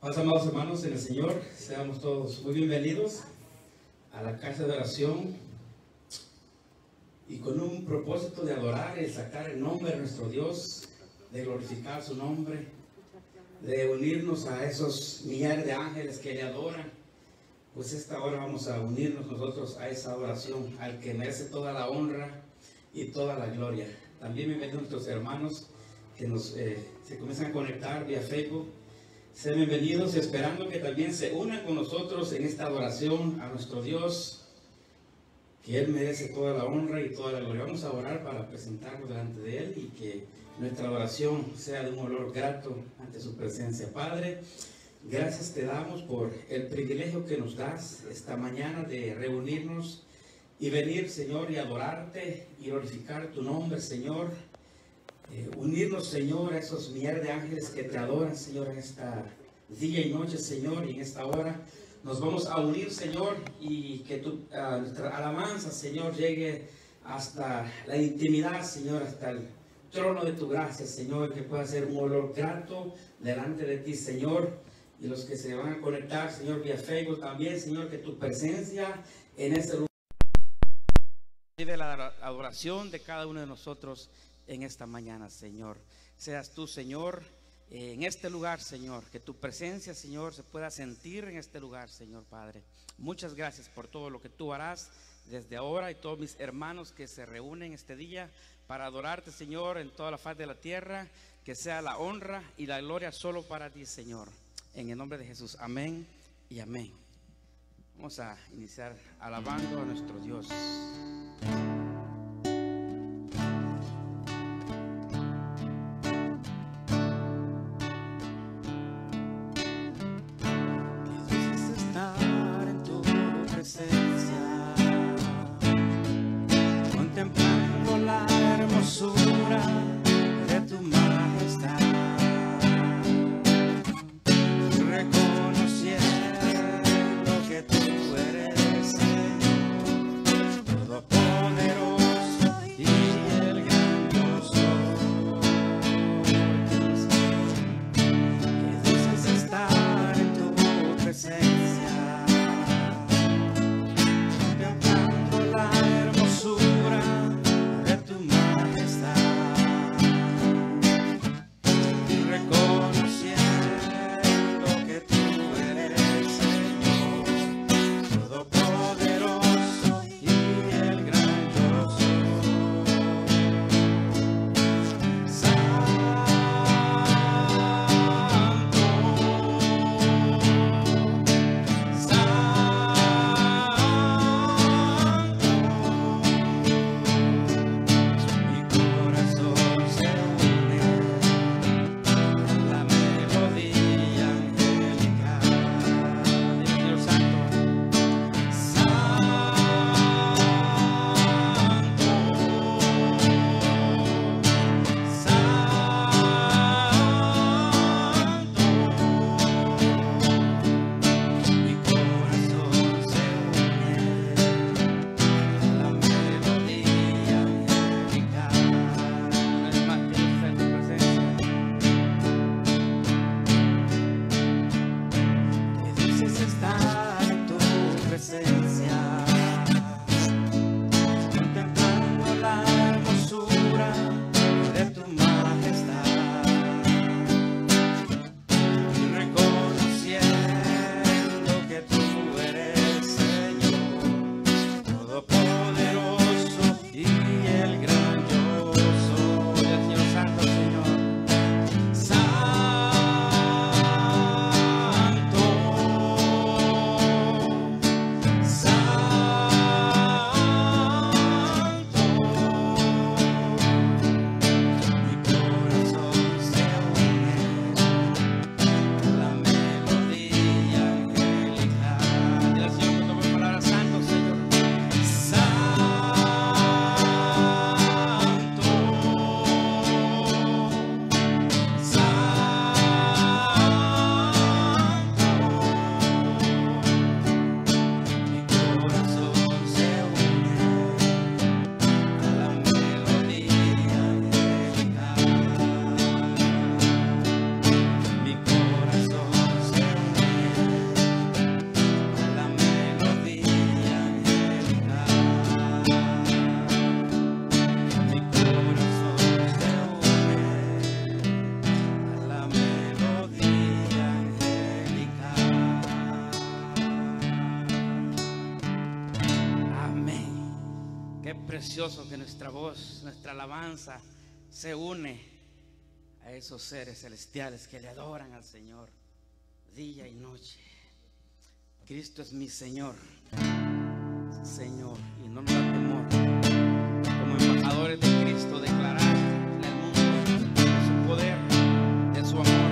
Más amados hermanos en el Señor, seamos todos muy bienvenidos a la casa de oración y con un propósito de adorar y sacar el nombre de nuestro Dios, de glorificar su nombre, de unirnos a esos millares de ángeles que le adoran. Pues esta hora vamos a unirnos nosotros a esa adoración, al que merece toda la honra y toda la gloria. También bienvenidos nuestros hermanos que se comienzan a conectar vía Facebook. Sean bienvenidos, esperando que también se unan con nosotros en esta adoración a nuestro Dios, que Él merece toda la honra y toda la gloria. Vamos a orar para presentarnos delante de Él y que nuestra adoración sea de un olor grato ante su presencia. Padre, gracias te damos por el privilegio que nos das esta mañana de reunirnos y venir, Señor, y adorarte y glorificar tu nombre, Señor. Unirnos, Señor, a esos millares de ángeles que te adoran, Señor, en esta día y noche, Señor, y en esta hora nos vamos a unir, Señor, y que nuestra alabanza, Señor, llegue hasta la intimidad, Señor, hasta el trono de tu gracia, Señor, que pueda ser un olor grato delante de ti, Señor, y los que se van a conectar, Señor, vía Facebook también, Señor, que tu presencia en este lugar de la adoración de cada uno de nosotros en esta mañana, Señor. Seas tú, Señor, en este lugar, Señor, que tu presencia, Señor, se pueda sentir en este lugar, Señor Padre. Muchas gracias por todo lo que tú harás desde ahora y todos mis hermanos que se reúnen este día para adorarte, Señor, en toda la faz de la tierra. Que sea la honra y la gloria solo para ti, Señor. En el nombre de Jesús, amén y amén. Vamos a iniciar alabando a nuestro Dios. Contemplando la hermosura de tu majestad, reconociendo que tú eres Señor, todo poder. precioso que nuestra voz, nuestra alabanza se une a esos seres celestiales que le adoran al Señor día y noche. Cristo es mi Señor, Señor, y no nos da temor como embajadores de Cristo declarar al mundo de su poder, de su amor.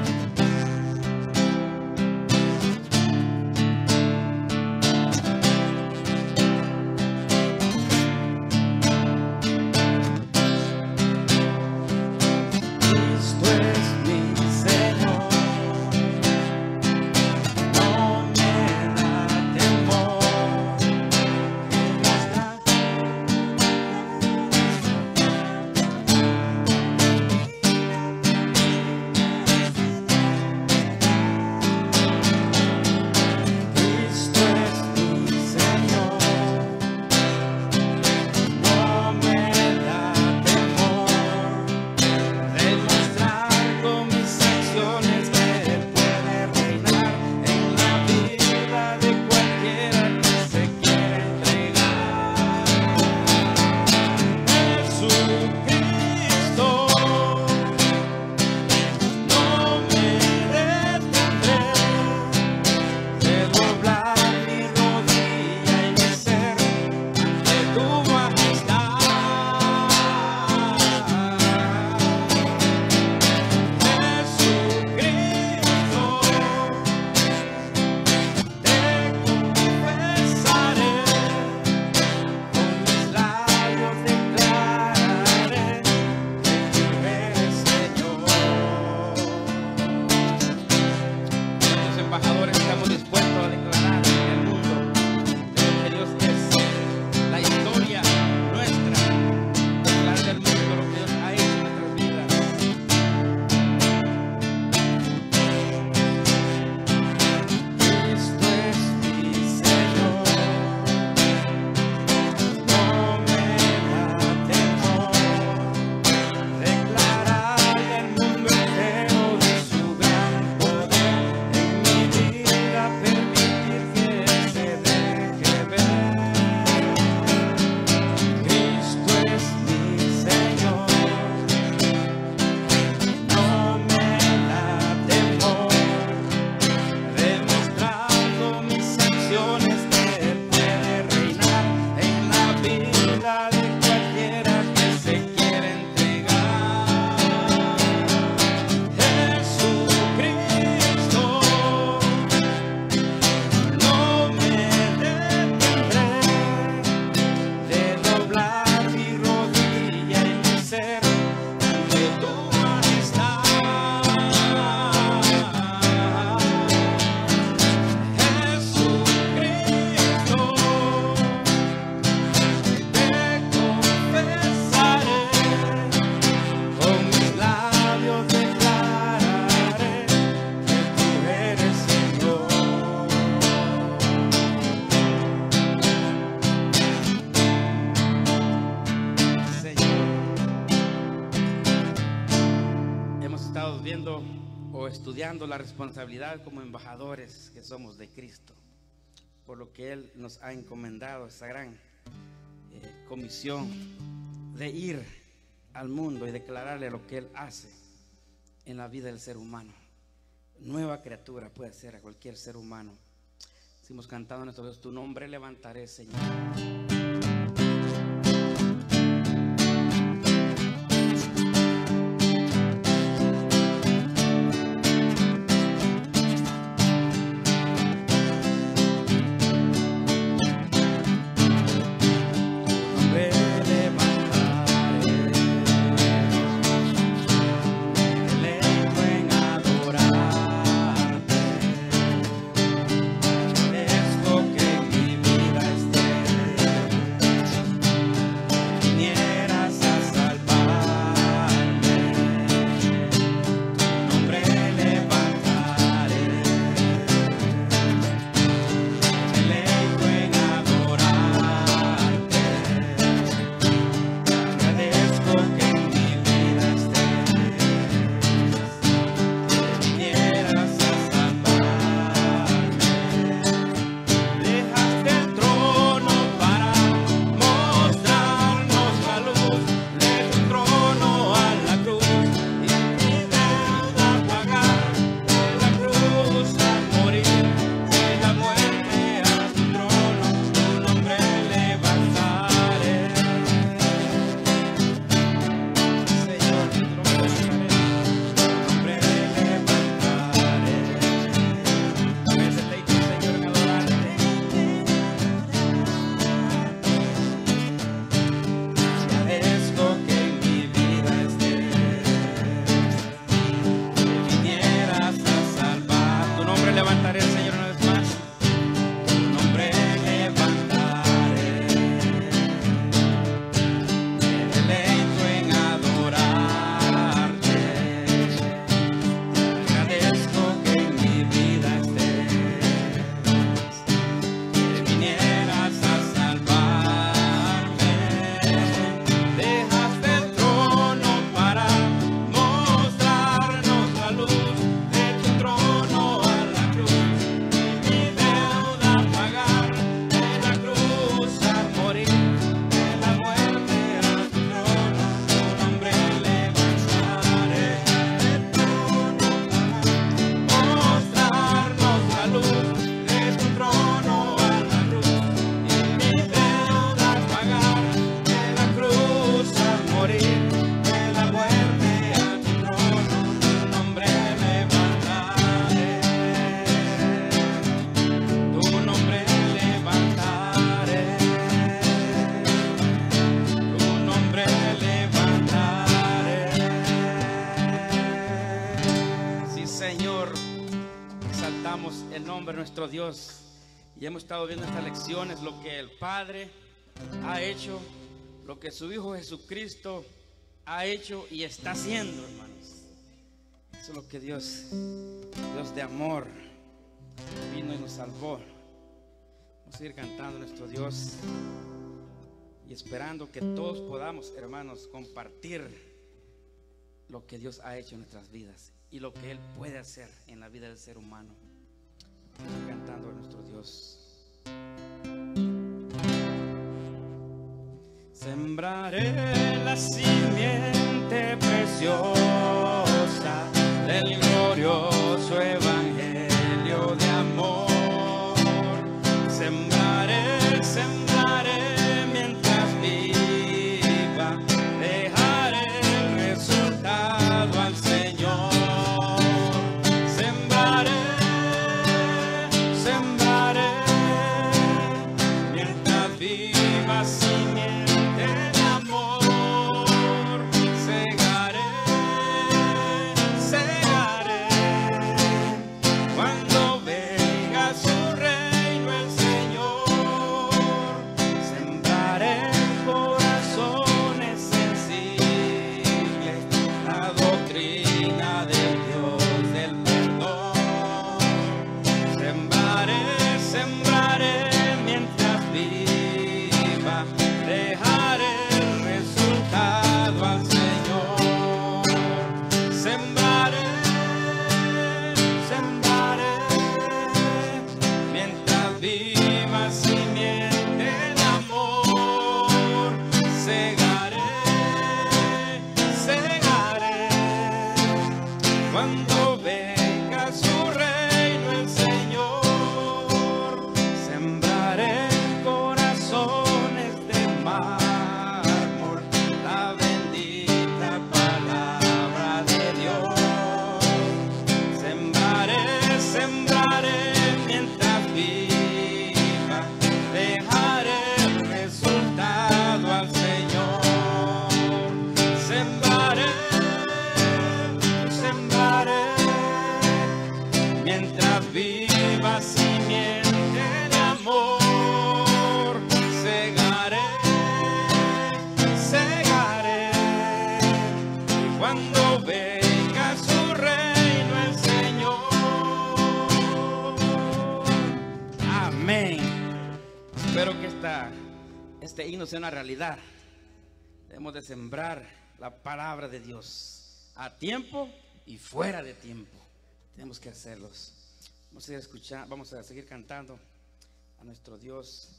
Estudiando la responsabilidad como embajadores que somos de Cristo, por lo que Él nos ha encomendado esa gran comisión de ir al mundo y declararle lo que Él hace en la vida del ser humano. Nueva criatura puede ser a cualquier ser humano. Si hemos cantado en nuestro Dios, tu nombre levantaré, Señor. Merezco que en mi vida esté exaltamos el nombre de nuestro Dios. Y hemos estado viendo estas lecciones, lo que el Padre ha hecho, lo que su Hijo Jesucristo ha hecho y está haciendo, hermanos. Eso es lo que Dios de amor, vino y nos salvó. Vamos a seguir cantando nuestro Dios y esperando que todos podamos, hermanos, compartir lo que Dios ha hecho en nuestras vidas y lo que Él puede hacer en la vida del ser humano. Vamos a seguir cantando a nuestro Dios. Sembraré la simiente preciosa del glorioso evangelio de amor. Sembraré, sembraré mientras viva, dejaré el resultado al Señor. Sembraré, sembraré mientras viva simiente de amor. Segaré, segaré cuando venga su reino el Señor. Sembraré corazones sensibles la doctrina del Dios del perdón. Sembraré, sembraré mientras viva, dejaré el resultado al Señor. Sembraré, sembraré mientras viva simiente de amor. Segaré, segaré cuando venga su reino el Señor. Sembraré corazones de mármol la bendita palabra de Dios. Sembraré, sembraré mientras viva, dejaré el resultado al Señor. Sembraré, sembraré mientras viva simiente de amor. Segaré, segaré y cuando venga su reino el Señor. Amén. Espero que este himno sea una realidad. Debemos de sembrar la palabra de Dios a tiempo y fuera de tiempo. Tenemos que hacerlos. Vamos a seguir escuchando, vamos a seguir cantando a nuestro Dios.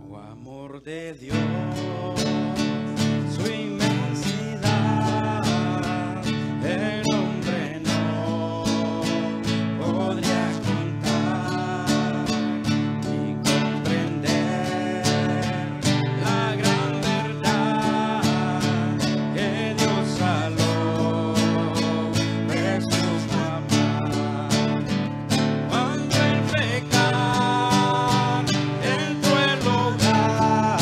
Oh amor de Dios, su inmensidad, el hombre no podría contar ni comprender la gran verdad que Dios saló de su amar. Cuando el pecado entró el hogar,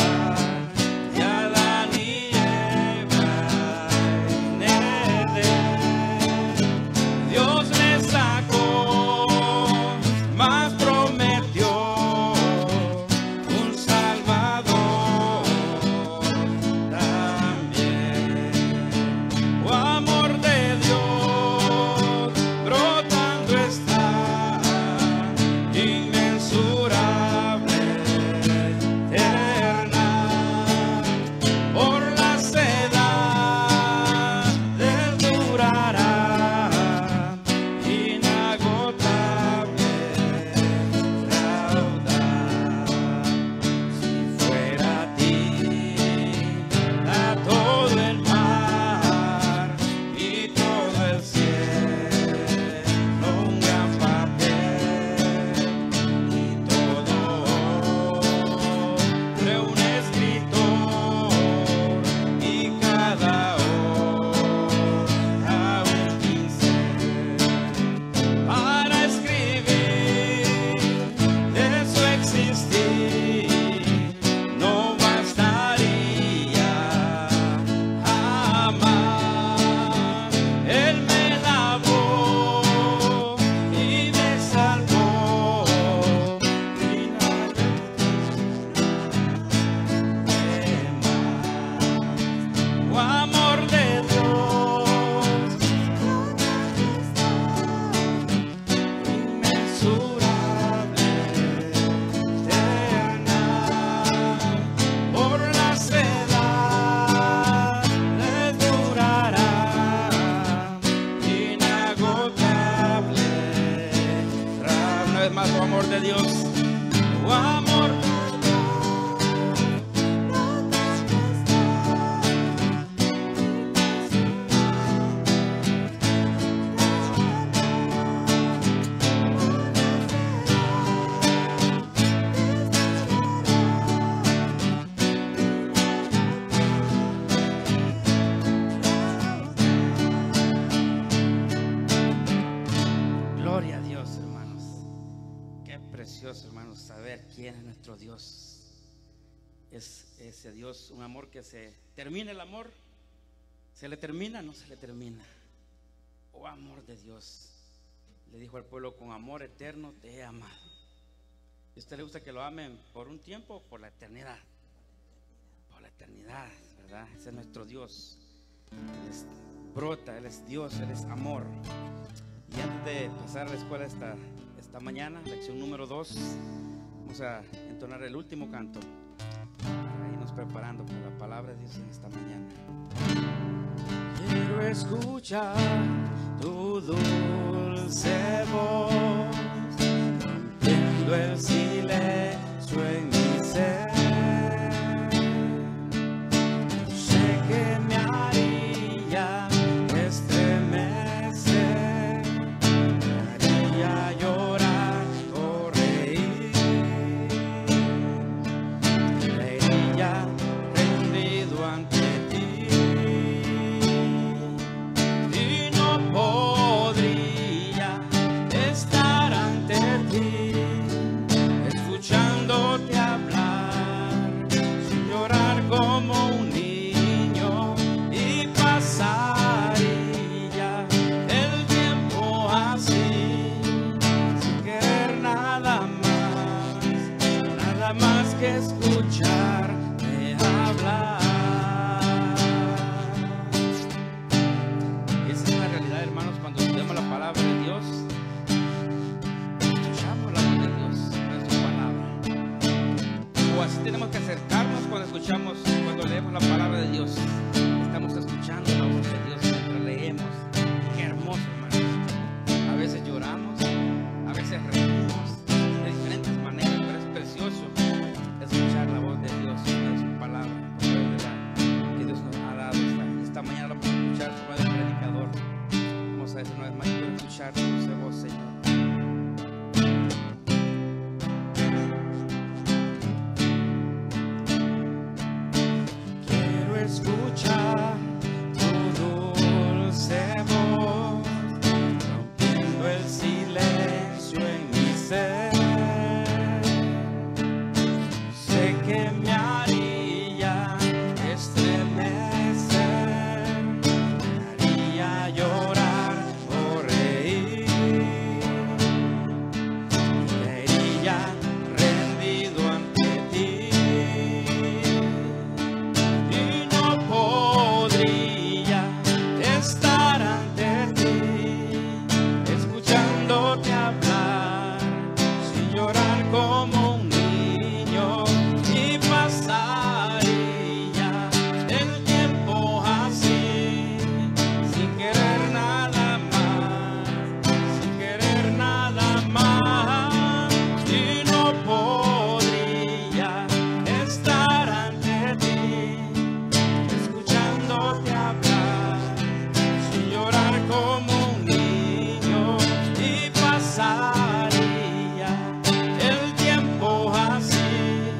precioso, hermanos, saber quién es nuestro Dios. Es ese Dios, un amor que se termina el amor. ¿Se le termina? No se le termina. Oh, amor de Dios. Le dijo al pueblo: con amor eterno te he amado. ¿Y a usted le gusta que lo amen por un tiempo o por la eternidad? Por la eternidad, ¿verdad? Ese es nuestro Dios. Él es brota, Él es Dios, Él es amor. Y antes de pasar a la escuela esta mañana, lección número 2, vamos a entonar el último canto para irnos preparando para la palabra de Dios en esta mañana. Quiero escuchar tu dulce voz, rompiendo el silencio en mi ser. Yo sé que me haría estremecer, me haría llorar o reír, me iría rendido ante ti. Podría estar ante ti, escuchándote hablar, sin llorar como un niño, y pasaría el tiempo así, sin querer nada más que escucharte hablar. Hermanos, cuando estudiamos la palabra de Dios, escuchamos la voz de Dios en su palabra. O así tenemos que acercarnos cuando leemos la palabra de Dios. Estamos escuchando la voz de Dios mientras leemos. Qué hermoso, hermanos. A veces lloramos, a veces reímos de diferentes maneras, pero es precioso escuchar la voz de Dios en su palabra, que Dios nos ha dado. Esta mañana lo vamos a escuchar por medio del predicador. Vamos a decir una vez más: quiero escuchar tu dulce voz, Señor. Quiero escuchar tu dulce voz, rompiendo el silencio en mi ser. Sé que me haría estremecer, me haría llorar o reír, me iría rendido ante ti, y no podría estar ante ti, escuchándote hablar, sin llorar como un niño, y pasaría el tiempo así, sin querer nada más, y no podría estar ante ti, escuchándote hablar, sin llorar como un niño, y pasaría el tiempo así,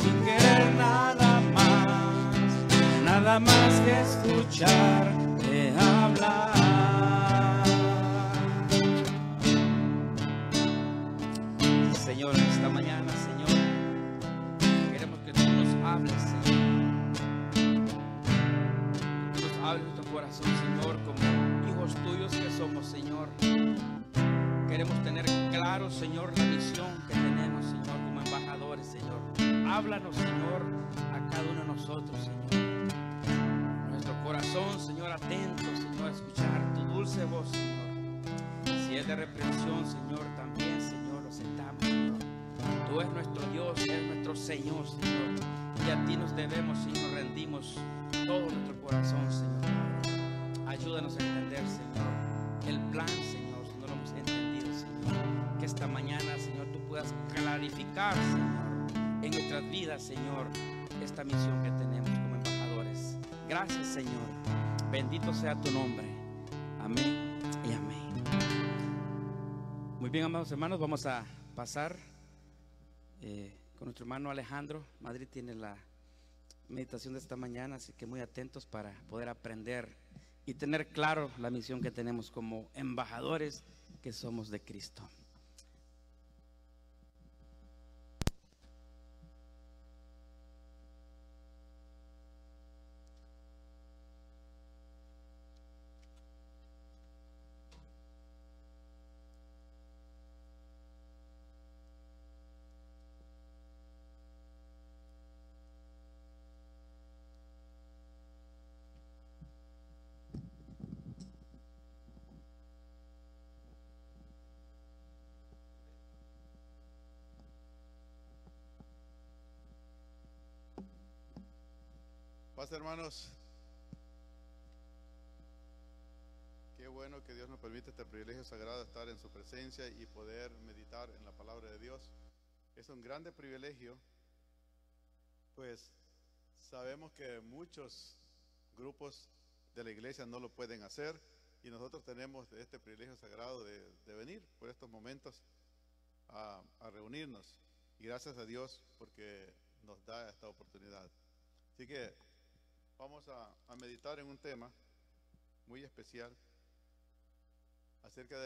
sin querer nada más que escucharte hablar. Señor, en esta mañana, Señor, queremos que tú nos hables, Señor. Que tú nos hables nuestro corazón, Señor, como hijos tuyos que somos, Señor. Queremos tener claro, Señor, la misión que tenemos, Señor, como embajadores, Señor. Háblanos, Señor, a cada uno de nosotros, Señor. Nuestro corazón, Señor, atento, Señor, a escuchar tu dulce voz, Señor. Si es de reprensión, Señor, también, Señor, lo aceptamos, Señor. Tú eres nuestro Dios, eres nuestro Señor, Señor. Y a ti nos debemos, Señor, rendimos todo nuestro corazón, Señor. Ayúdanos a entender, Señor, el plan, Señor, si no lo hemos entendido, Señor. Que esta mañana, Señor, tú puedas clarificar, Señor, en nuestras vidas, Señor, esta misión que tenemos como embajadores. Gracias, Señor. Bendito sea tu nombre. Amén y amén. Muy bien, amados hermanos, vamos a pasar con nuestro hermano Alejandro. Madrid tiene la meditación de esta mañana, así que muy atentos para poder aprender y tener claro la misión que tenemos como embajadores que somos de Cristo. Paz, hermanos. Qué bueno que Dios nos permite este privilegio sagrado de estar en su presencia y poder meditar en la palabra de Dios. Es un grande privilegio, pues sabemos que muchos grupos de la iglesia no lo pueden hacer y nosotros tenemos este privilegio sagrado de venir por estos momentos a reunirnos, y gracias a Dios porque nos da esta oportunidad. Así que vamos a meditar en un tema muy especial acerca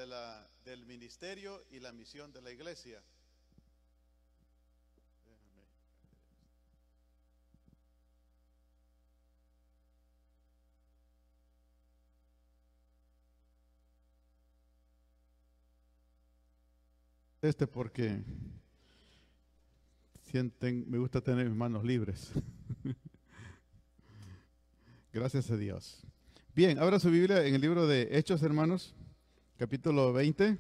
del ministerio y la misión de la iglesia. Porque me gusta tener mis manos libres. Gracias a Dios. Bien, abra su Biblia en el libro de Hechos, hermanos, capítulo 20.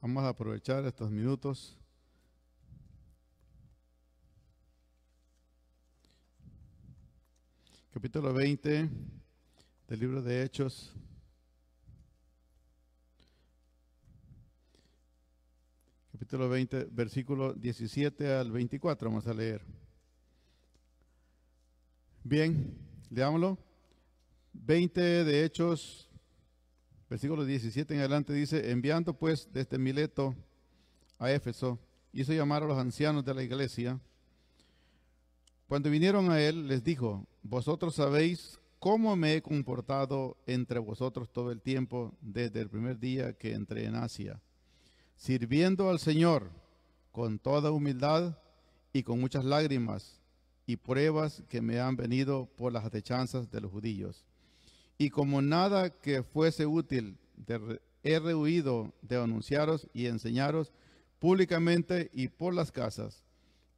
Vamos a aprovechar estos minutos. Capítulo 20 del libro de Hechos. Capítulo 20, versículo 17 al 24, vamos a leer. Bien, leámoslo. 20 de Hechos, versículo 17 en adelante dice: enviando pues desde Mileto a Éfeso, hizo llamar a los ancianos de la iglesia. Cuando vinieron a él, les dijo: vosotros sabéis cómo me he comportado entre vosotros todo el tiempo, desde el primer día que entré en Asia, sirviendo al Señor con toda humildad y con muchas lágrimas y pruebas que me han venido por las acechanzas de los judíos. Y como nada que fuese útil, he rehuido de anunciaros y enseñaros públicamente y por las casas,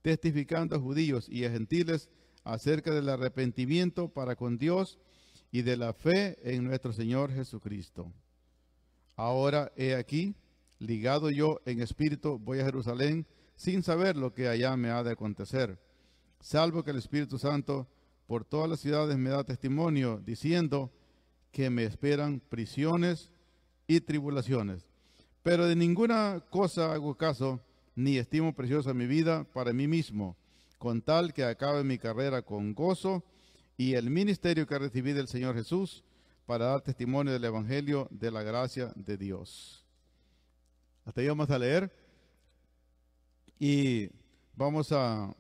testificando a judíos y a gentiles acerca del arrepentimiento para con Dios y de la fe en nuestro Señor Jesucristo. Ahora he aquí, ligado yo en espíritu, voy a Jerusalén sin saber lo que allá me ha de acontecer, salvo que el Espíritu Santo por todas las ciudades me da testimonio, diciendo que me esperan prisiones y tribulaciones. Pero de ninguna cosa hago caso, ni estimo preciosa mi vida para mí mismo, con tal que acabe mi carrera con gozo y el ministerio que recibí del Señor Jesús, para dar testimonio del Evangelio de la gracia de Dios. Hasta ahí vamos a leer y vamos a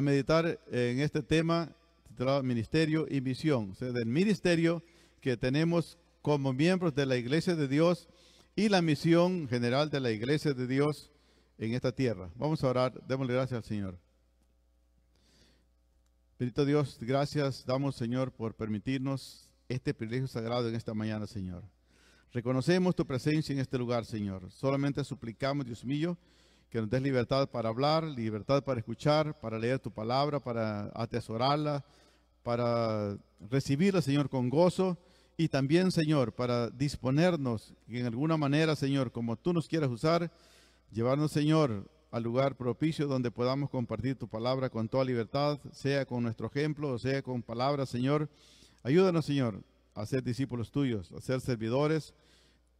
meditar en este tema titulado Ministerio y Misión, o sea, del ministerio que tenemos como miembros de la Iglesia de Dios y la misión general de la Iglesia de Dios en esta tierra. Vamos a orar, démosle gracias al Señor. Bendito Dios, gracias damos, Señor, por permitirnos este privilegio sagrado en esta mañana, Señor. Reconocemos tu presencia en este lugar, Señor. Solamente suplicamos, Dios mío, que nos des libertad para hablar, libertad para escuchar, para leer tu palabra, para atesorarla, para recibirla, Señor, con gozo. Y también, Señor, para disponernos en alguna manera, Señor, como tú nos quieras usar, llevarnos, Señor, al lugar propicio donde podamos compartir tu palabra con toda libertad, sea con nuestro ejemplo, o sea con palabras, Señor. Ayúdanos, Señor, a ser discípulos tuyos, a ser servidores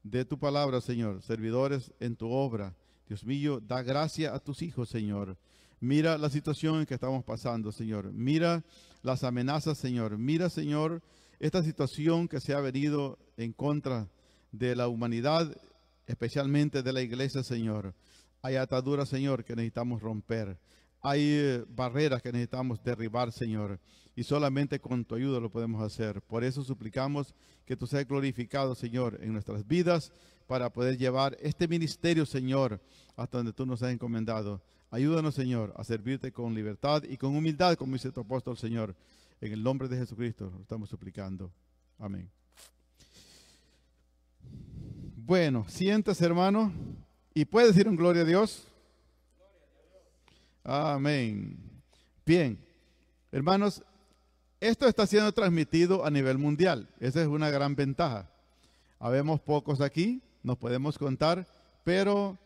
de tu palabra, Señor, servidores en tu obra. Dios mío, da gracia a tus hijos, Señor. Mira la situación en que estamos pasando, Señor. Mira las amenazas, Señor. Mira, Señor, esta situación que se ha venido en contra de la humanidad, especialmente de la iglesia, Señor. Hay ataduras, Señor, que necesitamos romper. Hay barreras que necesitamos derribar, Señor. Y solamente con tu ayuda lo podemos hacer. Por eso suplicamos que tú seas glorificado, Señor, en nuestras vidas, para poder llevar este ministerio, Señor, hasta donde tú nos has encomendado. Ayúdanos, Señor, a servirte con libertad y con humildad, como dice tu apóstol, Señor. En el nombre de Jesucristo lo estamos suplicando. Amén. Bueno, siéntese, hermano, y puede decir un gloria a Dios. Amén. Bien, hermanos, esto está siendo transmitido a nivel mundial. Esa es una gran ventaja. Habemos pocos aquí, nos podemos contar, pero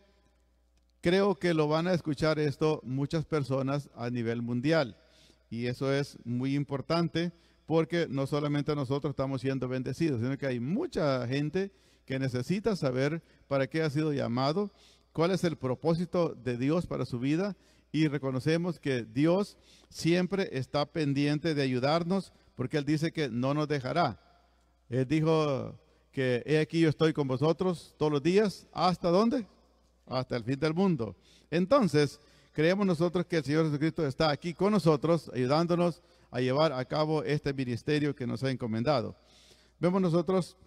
creo que lo van a escuchar esto muchas personas a nivel mundial. Y eso es muy importante porque no solamente nosotros estamos siendo bendecidos, sino que hay mucha gente que necesita saber para qué ha sido llamado, cuál es el propósito de Dios para su vida, y reconocemos que Dios siempre está pendiente de ayudarnos porque Él dice que no nos dejará. Él dijo que he aquí yo estoy con vosotros todos los días, ¿hasta dónde? Hasta el fin del mundo. Entonces, creemos nosotros que el Señor Jesucristo está aquí con nosotros, ayudándonos a llevar a cabo este ministerio que nos ha encomendado. Vemos nosotros,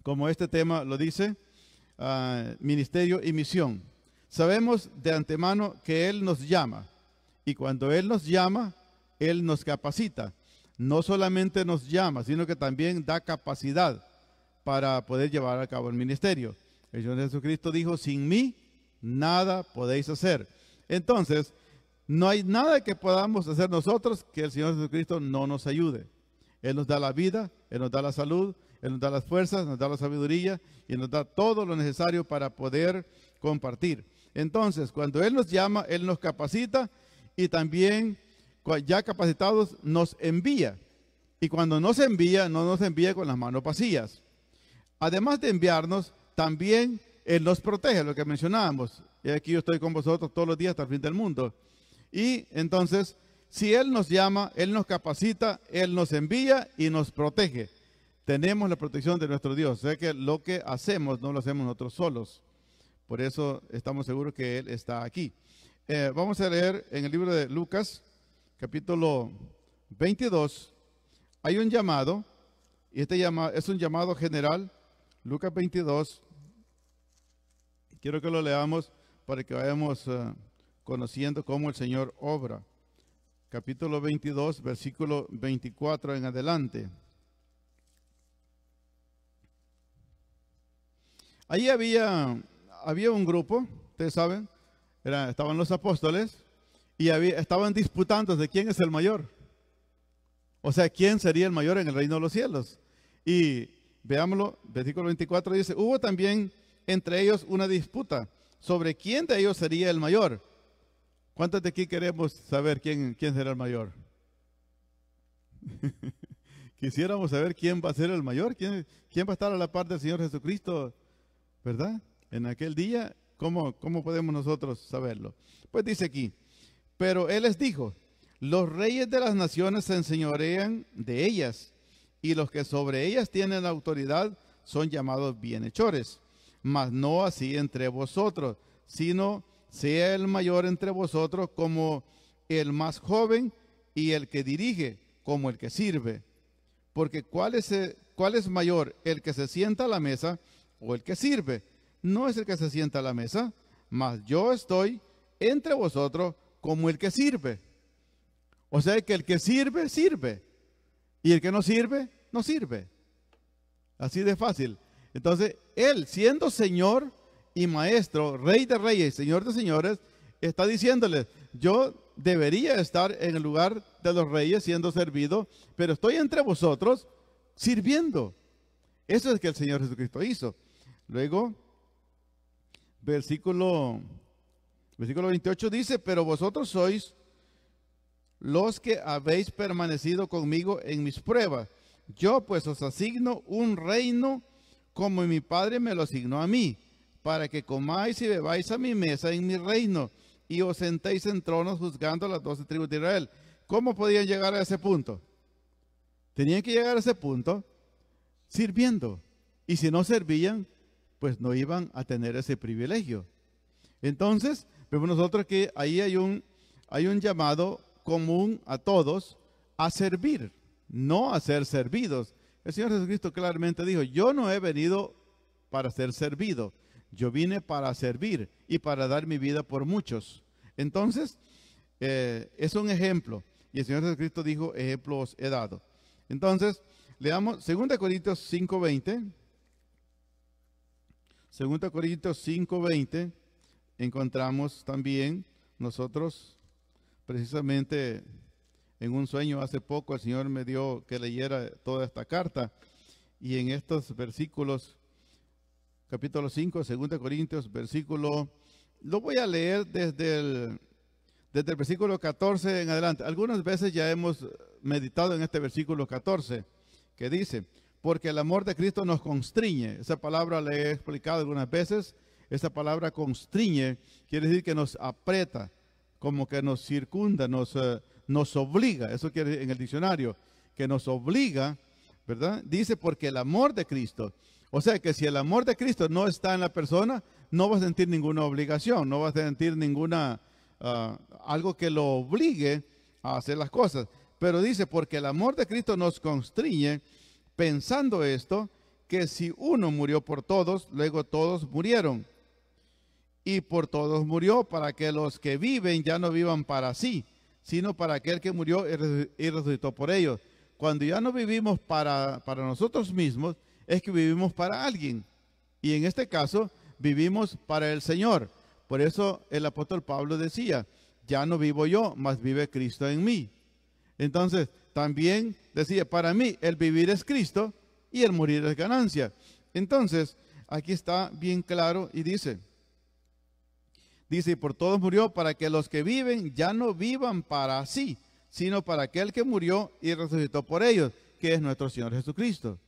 como este tema lo dice, ministerio y misión. Sabemos de antemano que Él nos llama, y cuando Él nos llama, Él nos capacita. No solamente nos llama, sino que también da capacidad para poder llevar a cabo el ministerio. El Señor Jesucristo dijo, sin mí, nada podéis hacer. Entonces, no hay nada que podamos hacer nosotros que el Señor Jesucristo no nos ayude. Él nos da la vida, Él nos da la salud, Él nos da las fuerzas, nos da la sabiduría y nos da todo lo necesario para poder compartir. Entonces, cuando Él nos llama, Él nos capacita y también, ya capacitados, nos envía. Y cuando nos envía, no nos envía con las manos vacías. Además de enviarnos, también Él nos protege, lo que mencionábamos. Y aquí yo estoy con vosotros todos los días hasta el fin del mundo. Y entonces, si Él nos llama, Él nos capacita, Él nos envía y nos protege. Tenemos la protección de nuestro Dios. O sea que lo que hacemos no lo hacemos nosotros solos. Por eso estamos seguros que Él está aquí. Vamos a leer en el libro de Lucas, capítulo 22. Hay un llamado, y este llamado es un llamado general. Lucas 22. Quiero que lo leamos para que vayamos conociendo cómo el Señor obra. Capítulo 22, versículo 24 en adelante. Allí había un grupo, ustedes saben, estaban los apóstoles y estaban disputando de quién es el mayor. O sea, quién sería el mayor en el reino de los cielos. Y veámoslo, versículo 24 dice, hubo también entre ellos una disputa sobre quién de ellos sería el mayor. ¿Cuántos de aquí queremos saber quién será el mayor? Quisiéramos saber quién va a ser el mayor, quién va a estar a la par del Señor Jesucristo, ¿verdad? En aquel día, ¿cómo podemos nosotros saberlo? Pues dice aquí, pero Él les dijo, los reyes de las naciones se enseñorean de ellas, y los que sobre ellas tienen autoridad son llamados bienhechores. Mas no así entre vosotros, sino sea el mayor entre vosotros como el más joven, y el que dirige como el que sirve. Porque ¿cuál es mayor, el que se sienta a la mesa o el que sirve? No es el que se sienta a la mesa, mas yo estoy entre vosotros como el que sirve. O sea que el que sirve, sirve. Y el que no sirve, no sirve. Así de fácil. Entonces, Él, siendo Señor y Maestro, Rey de Reyes, Señor de Señores, está diciéndoles, yo debería estar en el lugar de los reyes siendo servido, pero estoy entre vosotros sirviendo. Eso es que el Señor Jesucristo hizo. Luego, versículo 28 dice, pero vosotros sois los que habéis permanecido conmigo en mis pruebas. Yo pues os asigno un reino como mi Padre me lo asignó a mí, para que comáis y bebáis a mi mesa en mi reino, y os sentéis en tronos juzgando a las 12 tribus de Israel. ¿Cómo podían llegar a ese punto? Tenían que llegar a ese punto sirviendo. Y si no servían, pues no iban a tener ese privilegio. Entonces, vemos nosotros que ahí hay un llamado común a todos a servir, no a ser servidos. El Señor Jesucristo claramente dijo, yo no he venido para ser servido, yo vine para servir y para dar mi vida por muchos. Entonces, es un ejemplo. Y el Señor Jesucristo dijo, ejemplos he dado. Entonces, leamos 2 Corintios 5:20. 2 Corintios 5:20, encontramos también nosotros, precisamente en un sueño hace poco, el Señor me dio que leyera toda esta carta. Y en estos versículos, capítulo 5, 2 Corintios, versículo lo voy a leer desde el versículo 14 en adelante. Algunas veces ya hemos meditado en este versículo 14, que dice, porque el amor de Cristo nos constriñe. Esa palabra la he explicado algunas veces. Esa palabra constriñe quiere decir que nos aprieta, como que nos circunda, nos obliga. Eso quiere decir en el diccionario, que nos obliga, ¿verdad? Dice, porque el amor de Cristo. O sea que si el amor de Cristo no está en la persona, no va a sentir ninguna obligación, no va a sentir ninguna, algo que lo obligue a hacer las cosas. Pero dice, porque el amor de Cristo nos constriñe, pensando esto, que si uno murió por todos, luego todos murieron. Y por todos murió, para que los que viven ya no vivan para sí, sino para aquel que murió y resucitó por ellos. Cuando ya no vivimos para nosotros mismos, es que vivimos para alguien. Y en este caso, vivimos para el Señor. Por eso el apóstol Pablo decía, ya no vivo yo, mas vive Cristo en mí. Entonces, también decía, para mí el vivir es Cristo y el morir es ganancia. Entonces, aquí está bien claro y dice, y por todos murió, para que los que viven ya no vivan para sí, sino para aquel que murió y resucitó por ellos, que es nuestro Señor Jesucristo,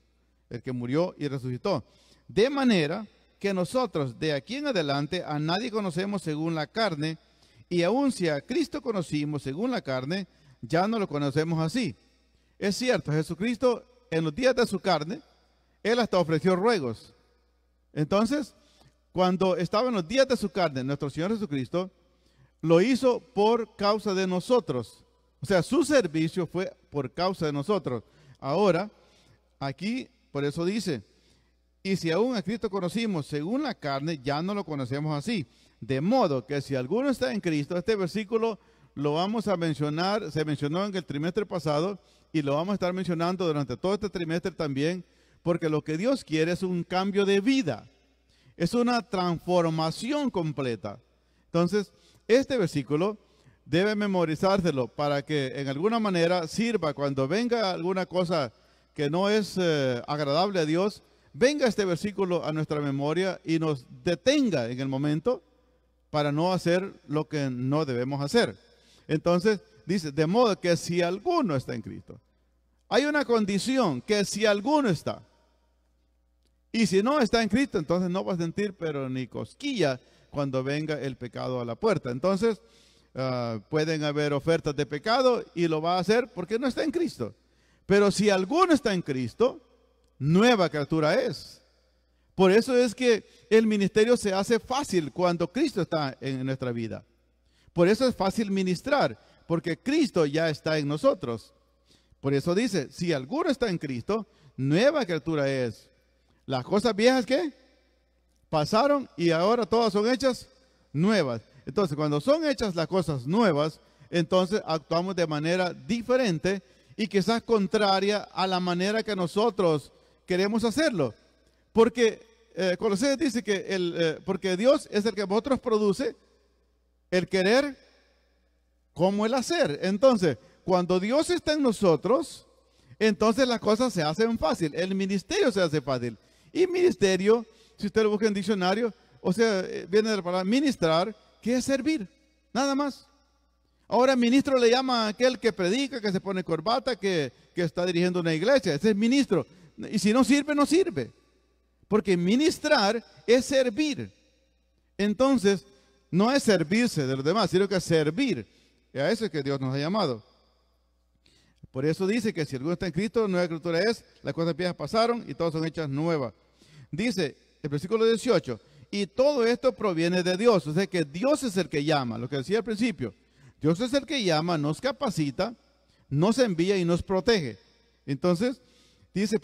el que murió y resucitó. De manera que nosotros de aquí en adelante a nadie conocemos según la carne, y aun si a Cristo conocimos según la carne, ya no lo conocemos así. Es cierto, Jesucristo en los días de su carne, Él hasta ofreció ruegos. Entonces, cuando estaba en los días de su carne, nuestro Señor Jesucristo lo hizo por causa de nosotros. O sea, su servicio fue por causa de nosotros. Ahora, aquí, por eso dice, y si aún a Cristo conocimos según la carne, ya no lo conocemos así. De modo que si alguno está en Cristo, este versículo lo vamos a mencionar, se mencionó en el trimestre pasado y lo vamos a estar mencionando durante todo este trimestre también, porque lo que Dios quiere es un cambio de vida, es una transformación completa. Entonces, este versículo debe memorizárselo para que en alguna manera sirva cuando venga alguna cosa que no es agradable a Dios, venga este versículo a nuestra memoria y nos detenga en el momento para no hacer lo que no debemos hacer. Entonces, dice, de modo que si alguno está en Cristo, hay una condición, que si alguno está, y si no está en Cristo, entonces no va a sentir pero ni cosquilla cuando venga el pecado a la puerta. Entonces, pueden haber ofertas de pecado y lo va a hacer porque no está en Cristo. Pero si alguno está en Cristo, nueva criatura es. Por eso es que el ministerio se hace fácil cuando Cristo está en nuestra vida. Por eso es fácil ministrar, porque Cristo ya está en nosotros. Por eso dice, si alguno está en Cristo, nueva criatura es. Las cosas viejas, ¿qué? Pasaron y ahora todas son hechas nuevas. Entonces, cuando son hechas las cosas nuevas, entonces actuamos de manera diferente y quizás contraria a la manera que nosotros queremos hacerlo. Porque Colosenses dice que porque Dios es el que vosotros produce el querer como el hacer. Entonces, cuando Dios está en nosotros, entonces las cosas se hacen fácil. El ministerio se hace fácil. Y ministerio, si usted lo busca en diccionario, o sea, viene de la palabra ministrar, que es servir, nada más. Ahora ministro le llama a aquel que predica, que se pone corbata, que está dirigiendo una iglesia. Ese es ministro. Y si no sirve, no sirve. Porque ministrar es servir. Entonces, no es servirse de los demás, sino que es servir. Y a eso es que Dios nos ha llamado. Por eso dice que si alguno está en Cristo, nueva criatura es, las cosas viejas pasaron y todas son hechas nuevas. Dice el versículo 18, y todo esto proviene de Dios. O sea que Dios es el que llama, lo que decía al principio. Dios es el que llama, nos capacita, nos envía y nos protege. Entonces, dice,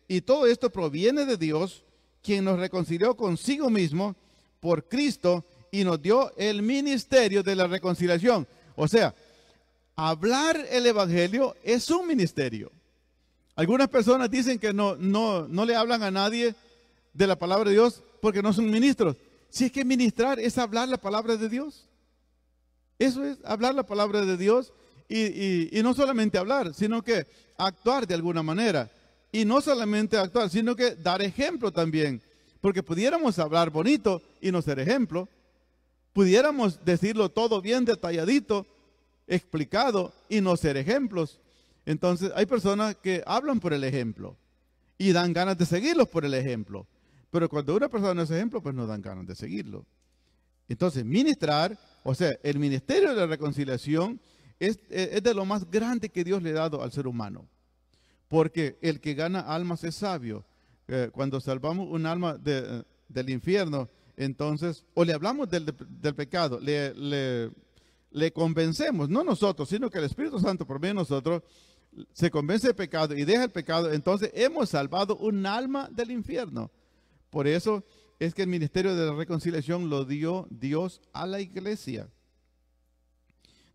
y todo esto proviene de Dios, quien nos reconcilió consigo mismo por Cristo y nos dio el ministerio de la reconciliación. O sea, hablar el evangelio es un ministerio. Algunas personas dicen que no le hablan a nadie de la palabra de Dios porque no son ministros. Si es que ministrar es hablar la palabra de Dios. Eso es hablar la palabra de Dios y no solamente hablar, sino que actuar de alguna manera. Y no solamente actuar, sino que dar ejemplo también. Porque pudiéramos hablar bonito y no ser ejemplo. Pudiéramos decirlo todo bien detalladito, explicado y no ser ejemplos. Entonces hay personas que hablan por el ejemplo y dan ganas de seguirlos por el ejemplo. Pero cuando una persona no es ejemplo, pues no dan ganas de seguirlo. Entonces ministrar, o sea, el ministerio de la reconciliación es de lo más grande que Dios le ha dado al ser humano. Porque el que gana almas es sabio. Cuando salvamos un alma del infierno, entonces, o le hablamos del pecado, le convencemos, no nosotros, sino que el Espíritu Santo por medio de nosotros se convence del pecado y deja el pecado, entonces hemos salvado un alma del infierno. Por eso es que el ministerio de la reconciliación lo dio Dios a la iglesia.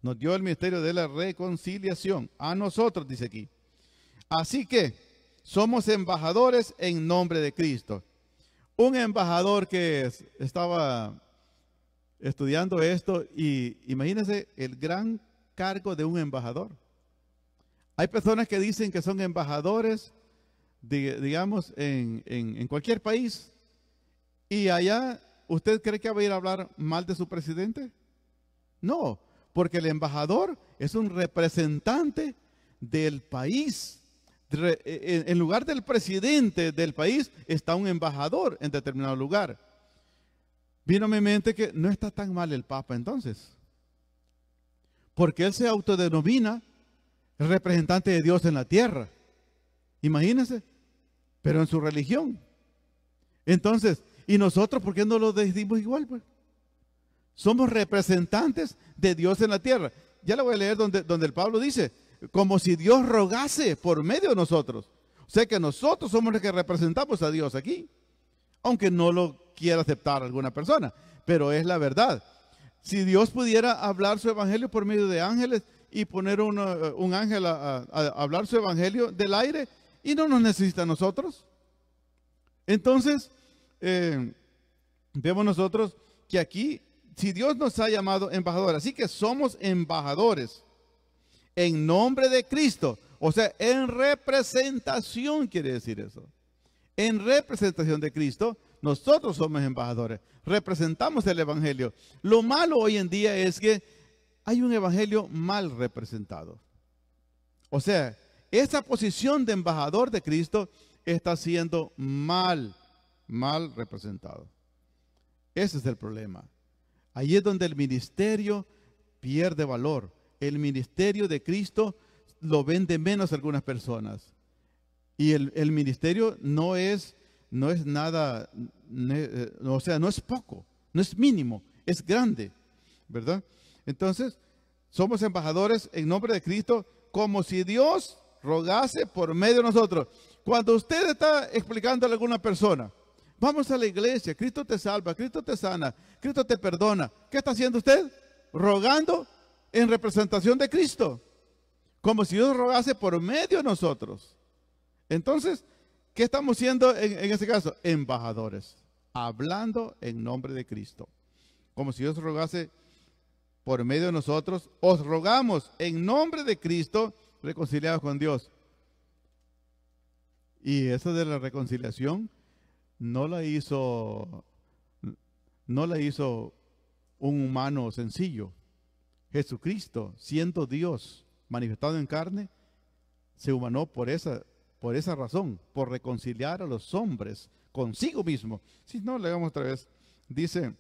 Nos dio el ministerio de la reconciliación a nosotros, dice aquí. Así que somos embajadores en nombre de Cristo. Un embajador que estaba estudiando esto, y imagínense el gran cargo de un embajador. Hay personas que dicen que son embajadores, digamos, en cualquier país, y allá, ¿usted cree que va a ir a hablar mal de su presidente? No, porque el embajador es un representante del país. En lugar del presidente del país está un embajador en determinado lugar. Vino a mi mente que no está tan mal el Papa entonces, porque él se autodenomina el representante de Dios en la tierra. Imagínense, pero en su religión. Entonces, ¿y nosotros por qué no lo decimos igual? Pues somos representantes de Dios en la tierra. Ya le voy a leer donde el Pablo dice, como si Dios rogase por medio de nosotros. O sea que nosotros somos los que representamos a Dios aquí, aunque no lo quiera aceptar alguna persona, pero es la verdad. Si Dios pudiera hablar su evangelio por medio de ángeles y poner un ángel a hablar su evangelio del aire, y no nos necesita a nosotros. Entonces, vemos nosotros que aquí, si Dios nos ha llamado embajadores, así que somos embajadores en nombre de Cristo, o sea, en representación quiere decir eso. En representación de Cristo, nosotros somos embajadores, representamos el evangelio. Lo malo hoy en día es que hay un evangelio mal representado. O sea, esa posición de embajador de Cristo está siendo mal representado. Ese es el problema. Ahí es donde el ministerio pierde valor. El ministerio de Cristo lo ven de menos algunas personas. Y el ministerio no es nada, o sea, no es poco, no es mínimo, es grande, ¿verdad? Entonces, somos embajadores en nombre de Cristo, como si Dios rogase por medio de nosotros. Cuando usted está explicándole a alguna persona, vamos a la iglesia, Cristo te salva, Cristo te sana, Cristo te perdona, ¿qué está haciendo usted? Rogando en representación de Cristo, como si Dios rogase por medio de nosotros. Entonces, ¿qué estamos siendo en este caso? Embajadores, hablando en nombre de Cristo, como si Dios rogase por medio de nosotros. Os rogamos en nombre de Cristo, reconciliados con Dios. Y eso de la reconciliación no la hizo un humano sencillo. Jesucristo, siendo Dios manifestado en carne, se humanó por esa razón, por reconciliar a los hombres consigo mismo. Si no, leamos otra vez. Dice,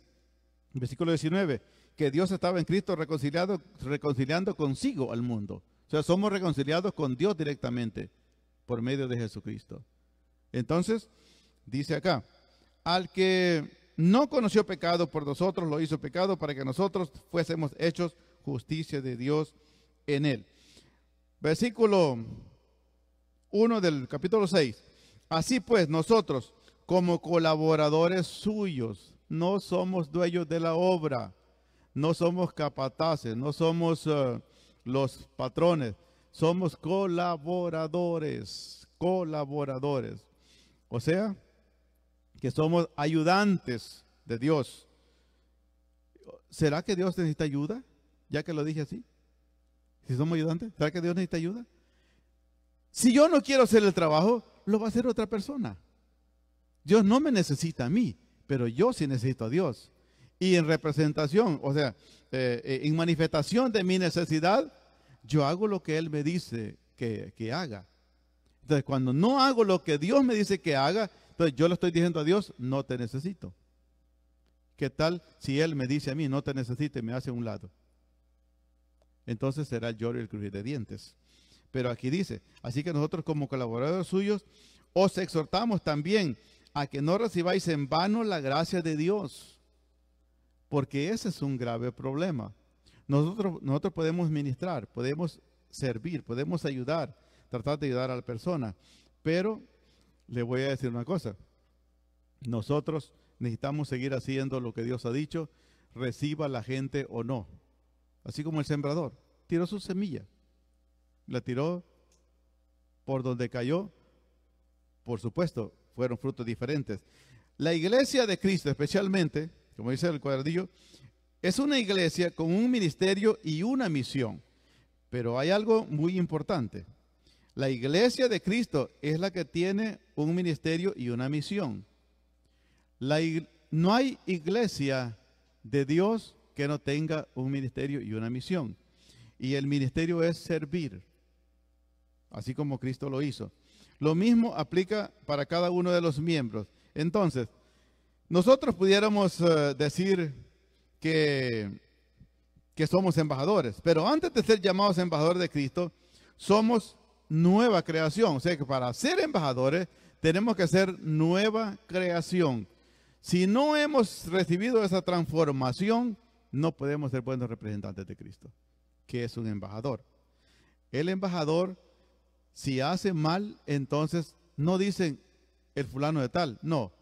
versículo 19, que Dios estaba en Cristo reconciliando consigo al mundo. O sea, somos reconciliados con Dios directamente por medio de Jesucristo. Entonces, dice acá, al que no conoció pecado, por nosotros lo hizo pecado para que nosotros fuésemos hechos justicia de Dios en él. Versículo 1 del capítulo 6. Así pues, nosotros, como colaboradores suyos, no somos dueños de la obra, no somos capataces, no somos los patrones, somos colaboradores. O sea, que somos ayudantes de Dios. ¿Será que Dios necesita ayuda? Ya que lo dije así. Si somos ayudantes, ¿será que Dios necesita ayuda? Si yo no quiero hacer el trabajo, lo va a hacer otra persona. Dios no me necesita a mí, pero yo sí necesito a Dios. Y en representación, o sea, en manifestación de mi necesidad, yo hago lo que Él me dice que haga. Entonces, cuando no hago lo que Dios me dice que haga, entonces yo le estoy diciendo a Dios, no te necesito. ¿Qué tal si Él me dice a mí, no te necesito y me hace a un lado? Entonces será el lloro y el crujir de dientes. Pero aquí dice, así que nosotros como colaboradores suyos, os exhortamos también a que no recibáis en vano la gracia de Dios. Porque ese es un grave problema. Nosotros podemos ministrar, podemos servir, podemos ayudar, tratar de ayudar a la persona. Pero le voy a decir una cosa. Nosotros necesitamos seguir haciendo lo que Dios ha dicho, reciba la gente o no. Así como el sembrador tiró su semilla, la tiró por donde cayó. Por supuesto, fueron frutos diferentes. La iglesia de Cristo, especialmente, como dice el cuadradillo, es una iglesia con un ministerio y una misión. Pero hay algo muy importante. La iglesia de Cristo es la que tiene un ministerio y una misión. No hay iglesia de Dios que no tenga un ministerio y una misión. Y el ministerio es servir, así como Cristo lo hizo. Lo mismo aplica para cada uno de los miembros. Entonces, nosotros pudiéramos decir que somos embajadores, pero antes de ser llamados embajadores de Cristo, somos nueva creación. O sea que para ser embajadores tenemos que ser nueva creación. Si no hemos recibido esa transformación, no podemos ser buenos representantes de Cristo, que es un embajador. El embajador, si hace mal, entonces no dicen el fulano de tal, no.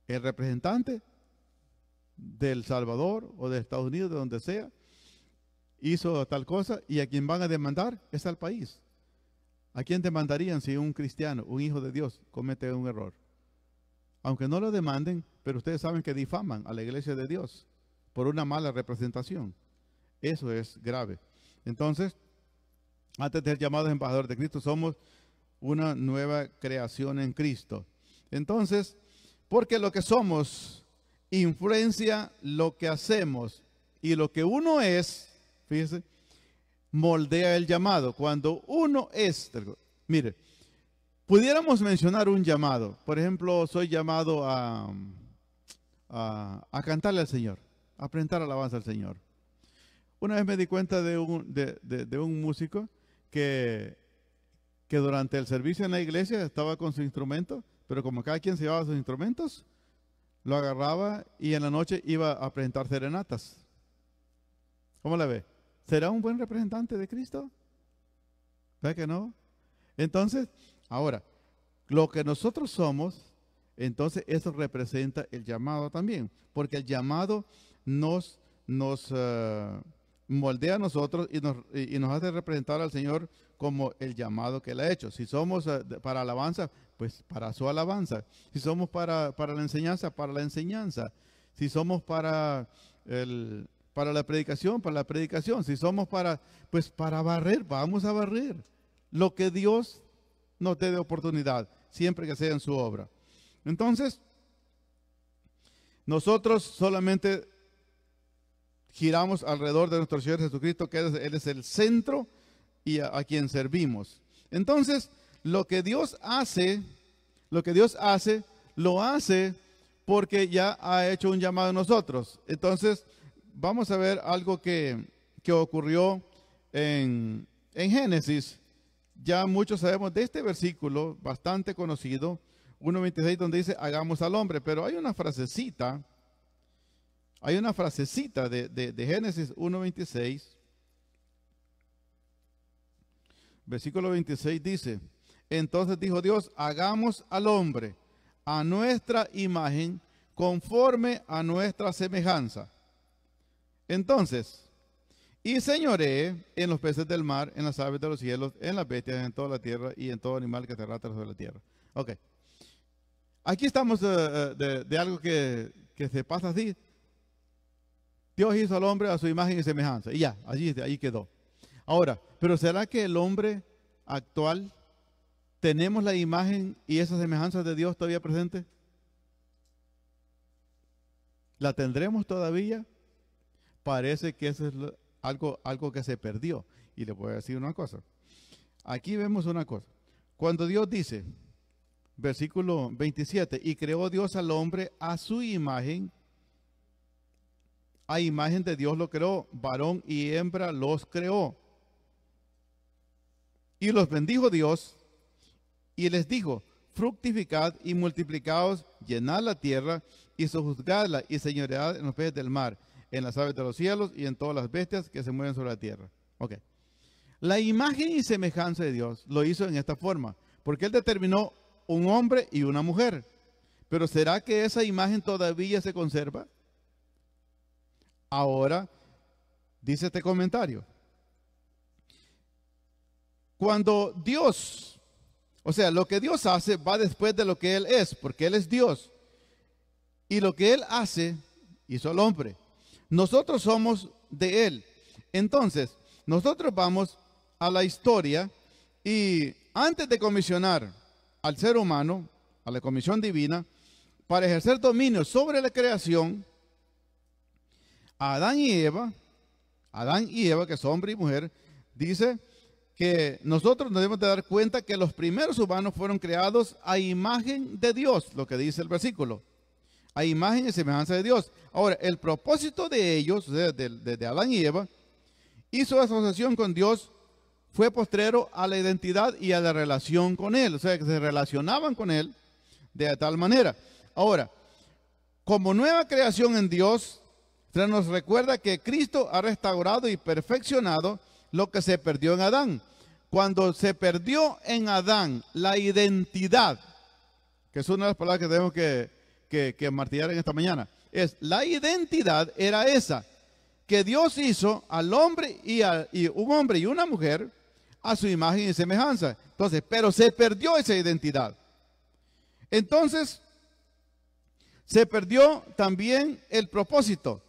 El representante del Salvador o de Estados Unidos, de donde sea, hizo tal cosa y a quien van a demandar es al país. ¿A quién demandarían si un cristiano, un hijo de Dios, comete un error? Aunque no lo demanden, pero ustedes saben que difaman a la iglesia de Dios por una mala representación. Eso es grave. Entonces, antes de ser llamados embajadores de Cristo, somos una nueva creación en Cristo. Entonces, porque lo que somos influencia lo que hacemos, y lo que uno es, fíjese, moldea el llamado. Cuando uno es, mire, pudiéramos mencionar un llamado. Por ejemplo, soy llamado a cantarle al Señor, a presentar alabanza al Señor. Una vez me di cuenta de un músico que durante el servicio en la iglesia estaba con su instrumento, pero como cada quien se llevaba sus instrumentos, lo agarraba y en la noche iba a presentar serenatas. ¿Cómo la ve? ¿Será un buen representante de Cristo? ¿Ve que no? Entonces, ahora, lo que nosotros somos, entonces eso representa el llamado también, porque el llamado nos moldea a nosotros y nos hace representar al Señor como el llamado que Él ha hecho. Si somos para alabanza, pues para su alabanza. Si somos para la enseñanza, para la enseñanza. Si somos para la predicación, para la predicación. Si somos para barrer, vamos a barrer. Lo que Dios nos dé de oportunidad, siempre que sea en su obra. Entonces, nosotros solamente giramos alrededor de nuestro Señor Jesucristo, que Él es el centro y a quien servimos. Entonces, lo que Dios hace, lo hace porque ya ha hecho un llamado a nosotros. Entonces, vamos a ver algo que ocurrió en Génesis. Ya muchos sabemos de este versículo, bastante conocido, 1.26, donde dice, hagamos al hombre. Pero hay una frasecita de Génesis 1.26, versículo 26 dice, entonces dijo Dios, hagamos al hombre a nuestra imagen, conforme a nuestra semejanza. Entonces, y señoree en los peces del mar, en las aves de los cielos, en las bestias, en toda la tierra y en todo animal que se arrastra sobre la tierra. Ok. Aquí estamos de algo que se pasa así. Dios hizo al hombre a su imagen y semejanza. Y ya, ahí quedó. Ahora, pero ¿será que el hombre actual tenemos la imagen y esa semejanza de Dios todavía presente? ¿La tendremos todavía? Parece que eso es algo que se perdió. Y le voy a decir una cosa. Aquí vemos una cosa. Cuando Dios dice, versículo 27, y creó Dios al hombre a su imagen, a imagen de Dios lo creó, varón y hembra los creó. Y los bendijo Dios y les dijo, fructificad y multiplicaos, llenad la tierra y sojuzgadla y señoread en los peces del mar, en las aves de los cielos y en todas las bestias que se mueven sobre la tierra. Ok. La imagen y semejanza de Dios lo hizo en esta forma, porque Él determinó un hombre y una mujer. Pero ¿será que esa imagen todavía se conserva? Ahora, dice este comentario. Cuando Dios, o sea, lo que Dios hace va después de lo que Él es, porque Él es Dios. Y lo que Él hace, hizo al hombre. Nosotros somos de Él. Entonces, nosotros vamos a la historia y antes de comisionar al ser humano, a la comisión divina, para ejercer dominio sobre la creación, Adán y Eva, que es hombre y mujer, dice que nosotros nos debemos de dar cuenta que los primeros humanos fueron creados a imagen de Dios, lo que dice el versículo, a imagen y semejanza de Dios. Ahora, el propósito de ellos, o sea, de Adán y Eva, y su asociación con Dios fue postrero a la identidad y a la relación con Él, o sea, que se relacionaban con Él de tal manera. Ahora, como nueva creación en Dios, se nos recuerda que Cristo ha restaurado y perfeccionado lo que se perdió en Adán. Cuando se perdió en Adán la identidad, que es una de las palabras que tenemos que martillar en esta mañana, es la identidad era esa, que Dios hizo al hombre y un hombre y una mujer a su imagen y semejanza. Entonces, pero se perdió esa identidad. Entonces, se perdió también el propósito.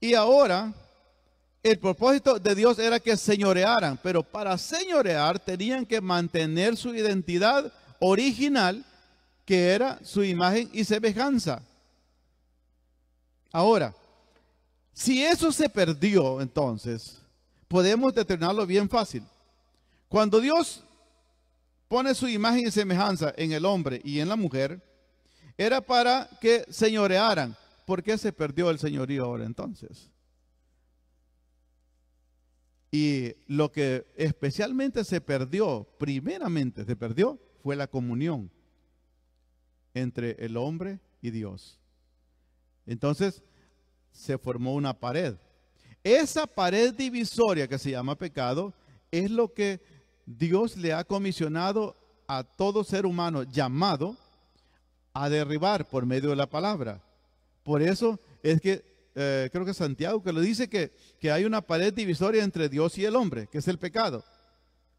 Y ahora, el propósito de Dios era que señorearan, pero para señorear tenían que mantener su identidad original, que era su imagen y semejanza. Ahora, si eso se perdió, entonces, podemos determinarlo bien fácil. Cuando Dios pone su imagen y semejanza en el hombre y en la mujer, era para que señorearan. ¿Por qué se perdió el señorío ahora entonces? Y lo que especialmente se perdió, primeramente se perdió, fue la comunión entre el hombre y Dios. Entonces, se formó una pared. Esa pared divisoria que se llama pecado es lo que Dios le ha comisionado a todo ser humano llamado a derribar por medio de la palabra. Por eso es que creo que Santiago que lo dice que hay una pared divisoria entre Dios y el hombre, que es el pecado.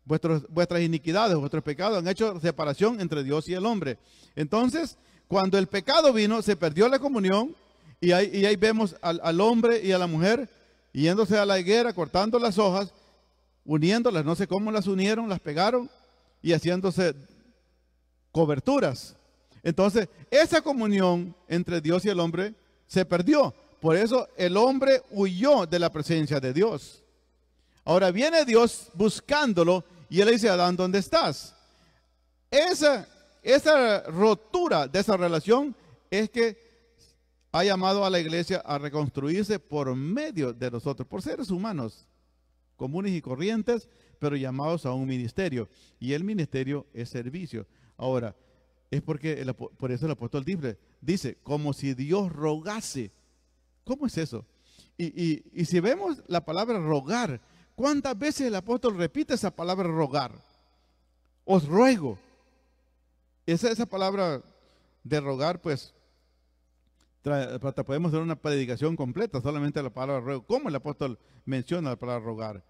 Vuestras iniquidades, vuestros pecados han hecho separación entre Dios y el hombre. Entonces, cuando el pecado vino, se perdió la comunión. Y ahí vemos al hombre y a la mujer yéndose a la higuera, cortando las hojas, uniéndolas, no sé cómo las unieron, las pegaron y haciéndose coberturas. Entonces, esa comunión entre Dios y el hombre se perdió. Por eso el hombre huyó de la presencia de Dios. Ahora viene Dios buscándolo y él le dice a Adán, ¿dónde estás? Esa rotura de esa relación es que ha llamado a la iglesia a reconstruirse por medio de nosotros, por seres humanos comunes y corrientes, pero llamados a un ministerio. Y el ministerio es servicio. Ahora, es porque por eso el apóstol dice, como si Dios rogase. ¿Cómo es eso? Y si vemos la palabra rogar, ¿cuántas veces el apóstol repite esa palabra rogar? Os ruego. Esa palabra de rogar, pues, podemos hacer una predicación completa solamente la palabra ruego. ¿Cómo el apóstol menciona la palabra rogar?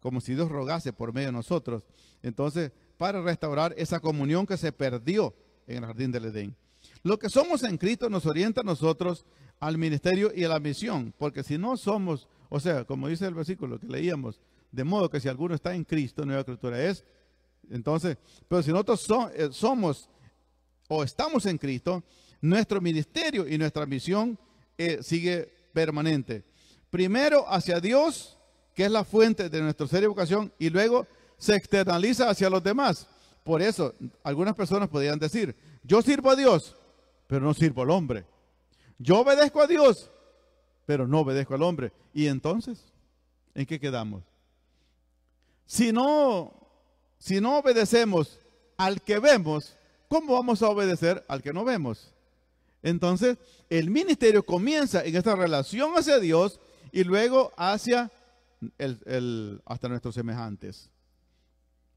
Como si Dios rogase por medio de nosotros. Entonces, para restaurar esa comunión que se perdió en el jardín del Edén. Lo que somos en Cristo nos orienta a nosotros al ministerio y a la misión. Porque si no somos, o sea, como dice el versículo que leíamos, de modo que si alguno está en Cristo, nueva criatura es. Entonces, pero si nosotros somos o estamos en Cristo, nuestro ministerio y nuestra misión sigue permanente. Primero hacia Dios, que es la fuente de nuestra seria vocación, y luego se externaliza hacia los demás. Por eso, algunas personas podrían decir, yo sirvo a Dios, pero no sirvo al hombre. Yo obedezco a Dios, pero no obedezco al hombre. Y entonces, ¿en qué quedamos? Si no obedecemos al que vemos, ¿cómo vamos a obedecer al que no vemos? Entonces, el ministerio comienza en esta relación hacia Dios y luego hacia hasta nuestros semejantes.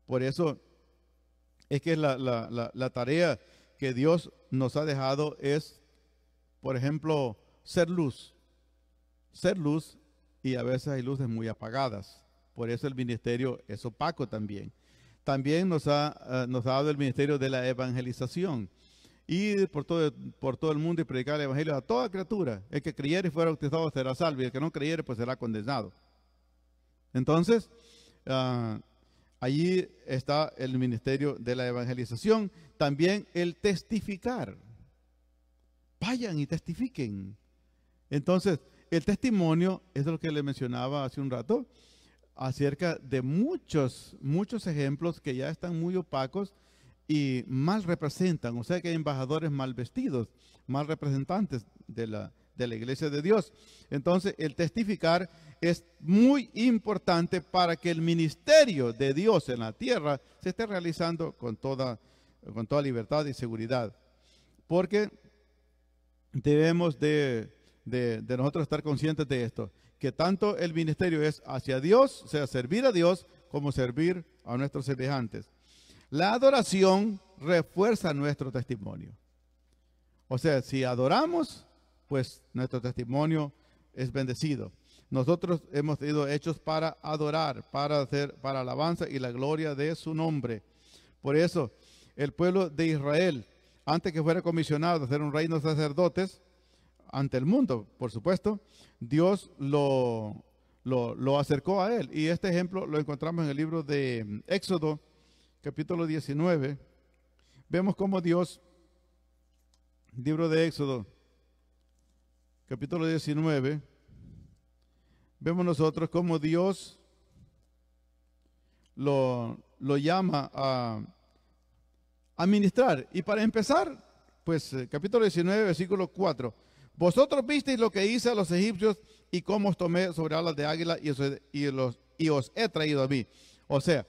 Por eso es que la tarea que Dios nos ha dejado es, por ejemplo, ser luz. Ser luz, y a veces hay luces muy apagadas. Por eso el ministerio es opaco también. También nos ha dado el ministerio de la evangelización. Ir por todo el mundo y predicar el evangelio a toda criatura. El que creyere y fuera bautizado será salvo, y el que no creyere pues será condenado. Entonces, allí está el ministerio de la evangelización. También el testificar. Vayan y testifiquen. Entonces, el testimonio es lo que le mencionaba hace un rato, acerca de muchos ejemplos que ya están muy opacos y mal representan. O sea que hay embajadores mal vestidos, mal representantes de la iglesia de Dios. Entonces, el testificar es muy importante para que el ministerio de Dios en la tierra se esté realizando con toda libertad y seguridad. Porque debemos de nosotros estar conscientes de esto, que tanto el ministerio es hacia Dios, o sea, servir a Dios, como servir a nuestros semejantes. La adoración refuerza nuestro testimonio. O sea, si adoramos, pues nuestro testimonio es bendecido. Nosotros hemos sido hechos para adorar, para alabanza y la gloria de su nombre. Por eso, el pueblo de Israel, antes que fuera comisionado a ser un reino de sacerdotes, ante el mundo, por supuesto, Dios lo acercó a él. Y este ejemplo lo encontramos en el libro de Éxodo, capítulo 19. Vemos cómo Dios, libro de Éxodo, capítulo 19, vemos nosotros cómo Dios lo llama a ministrar. Y para empezar, pues capítulo 19, versículo 4. Vosotros visteis lo que hice a los egipcios y cómo os tomé sobre alas de águila y os he traído a mí. O sea,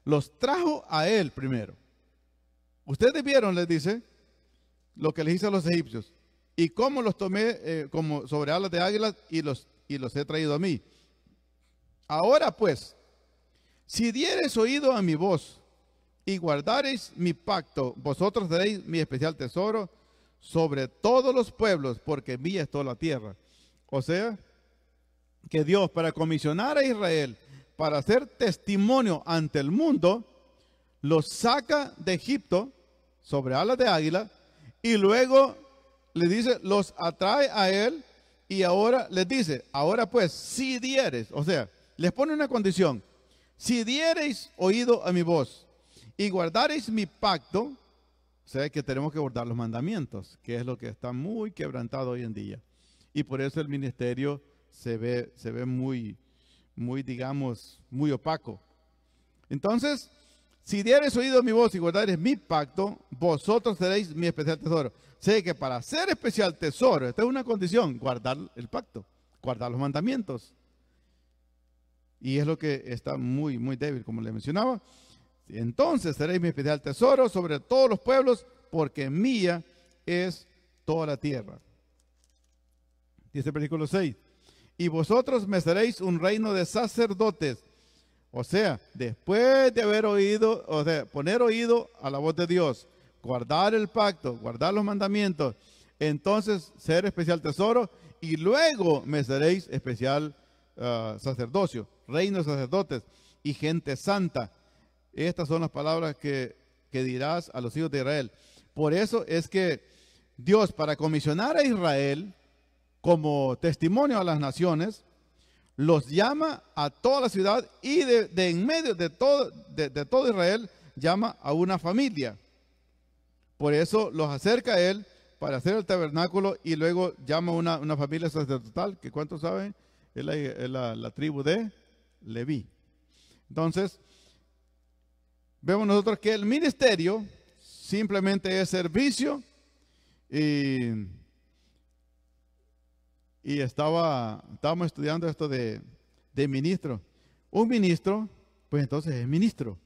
los trajo a él primero. Ustedes vieron, les dice, lo que les hice a los egipcios y cómo los tomé como sobre alas de águila y los he traído a mí. Ahora pues, si diereis oído a mi voz y guardareis mi pacto, vosotros seréis mi especial tesoro sobre todos los pueblos, porque mía es toda la tierra. O sea, que Dios, para comisionar a Israel, para hacer testimonio ante el mundo, los saca de Egipto sobre alas de águila y luego le dice, los atrae a él y ahora les dice, ahora pues, si diereis, o sea, les pone una condición, si diereis oído a mi voz y guardareis mi pacto. O sea que tenemos que guardar los mandamientos, que es lo que está muy quebrantado hoy en día. Y por eso el ministerio se ve muy, digamos, muy opaco. Entonces, si diereis oído a mi voz y guardareis mi pacto, vosotros seréis mi especial tesoro. Sé que para ser especial tesoro, esta es una condición, guardar el pacto, guardar los mandamientos. Y es lo que está muy, muy débil, como le mencionaba. Entonces seréis mi especial tesoro sobre todos los pueblos, porque mía es toda la tierra. Dice el versículo 6. Y vosotros me seréis un reino de sacerdotes. O sea, después de haber oído, o sea, poner oído a la voz de Dios, guardar el pacto, guardar los mandamientos, entonces ser especial tesoro, y luego me seréis especial sacerdocio, reino de sacerdotes y gente santa. Estas son las palabras que dirás a los hijos de Israel. Por eso es que Dios, para comisionar a Israel como testimonio a las naciones, los llama a toda la ciudad y de en medio de todo Israel llama a una familia. Por eso los acerca a él para hacer el tabernáculo y luego llama una familia sacerdotal, que ¿cuántos saben? Es la tribu de Leví. Entonces, vemos nosotros que el ministerio simplemente es servicio y estábamos estudiando esto de ministro. Un ministro, pues entonces es ministro.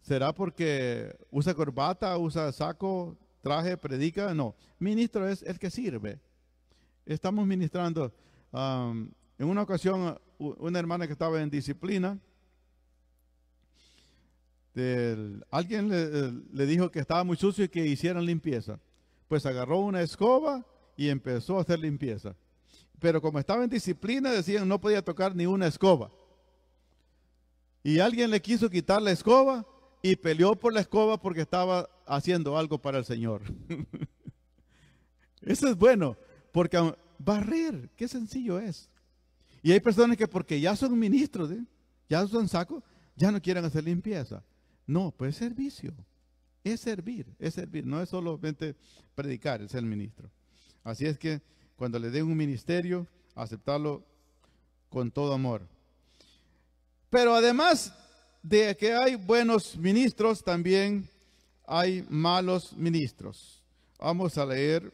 ¿Será porque usa corbata, usa saco, traje, predica? No, ministro es el que sirve. Estamos ministrando. En una ocasión, una hermana que estaba en disciplina, alguien le dijo que estaba muy sucio y que hicieran limpieza. Pues agarró una escoba y empezó a hacer limpieza. Pero como estaba en disciplina, decían no podía tocar ni una escoba. Y alguien le quiso quitar la escoba y peleó por la escoba porque estaba haciendo algo para el Señor. Eso es bueno, porque barrer, qué sencillo es. Y hay personas que porque ya son ministros, ya usan saco, ya no quieren hacer limpieza. No, pues es servicio, es servir, no es solamente predicar, es el ministro. Así es que cuando le den un ministerio, aceptarlo con todo amor. Pero además de que hay buenos ministros, también hay malos ministros. Vamos a leer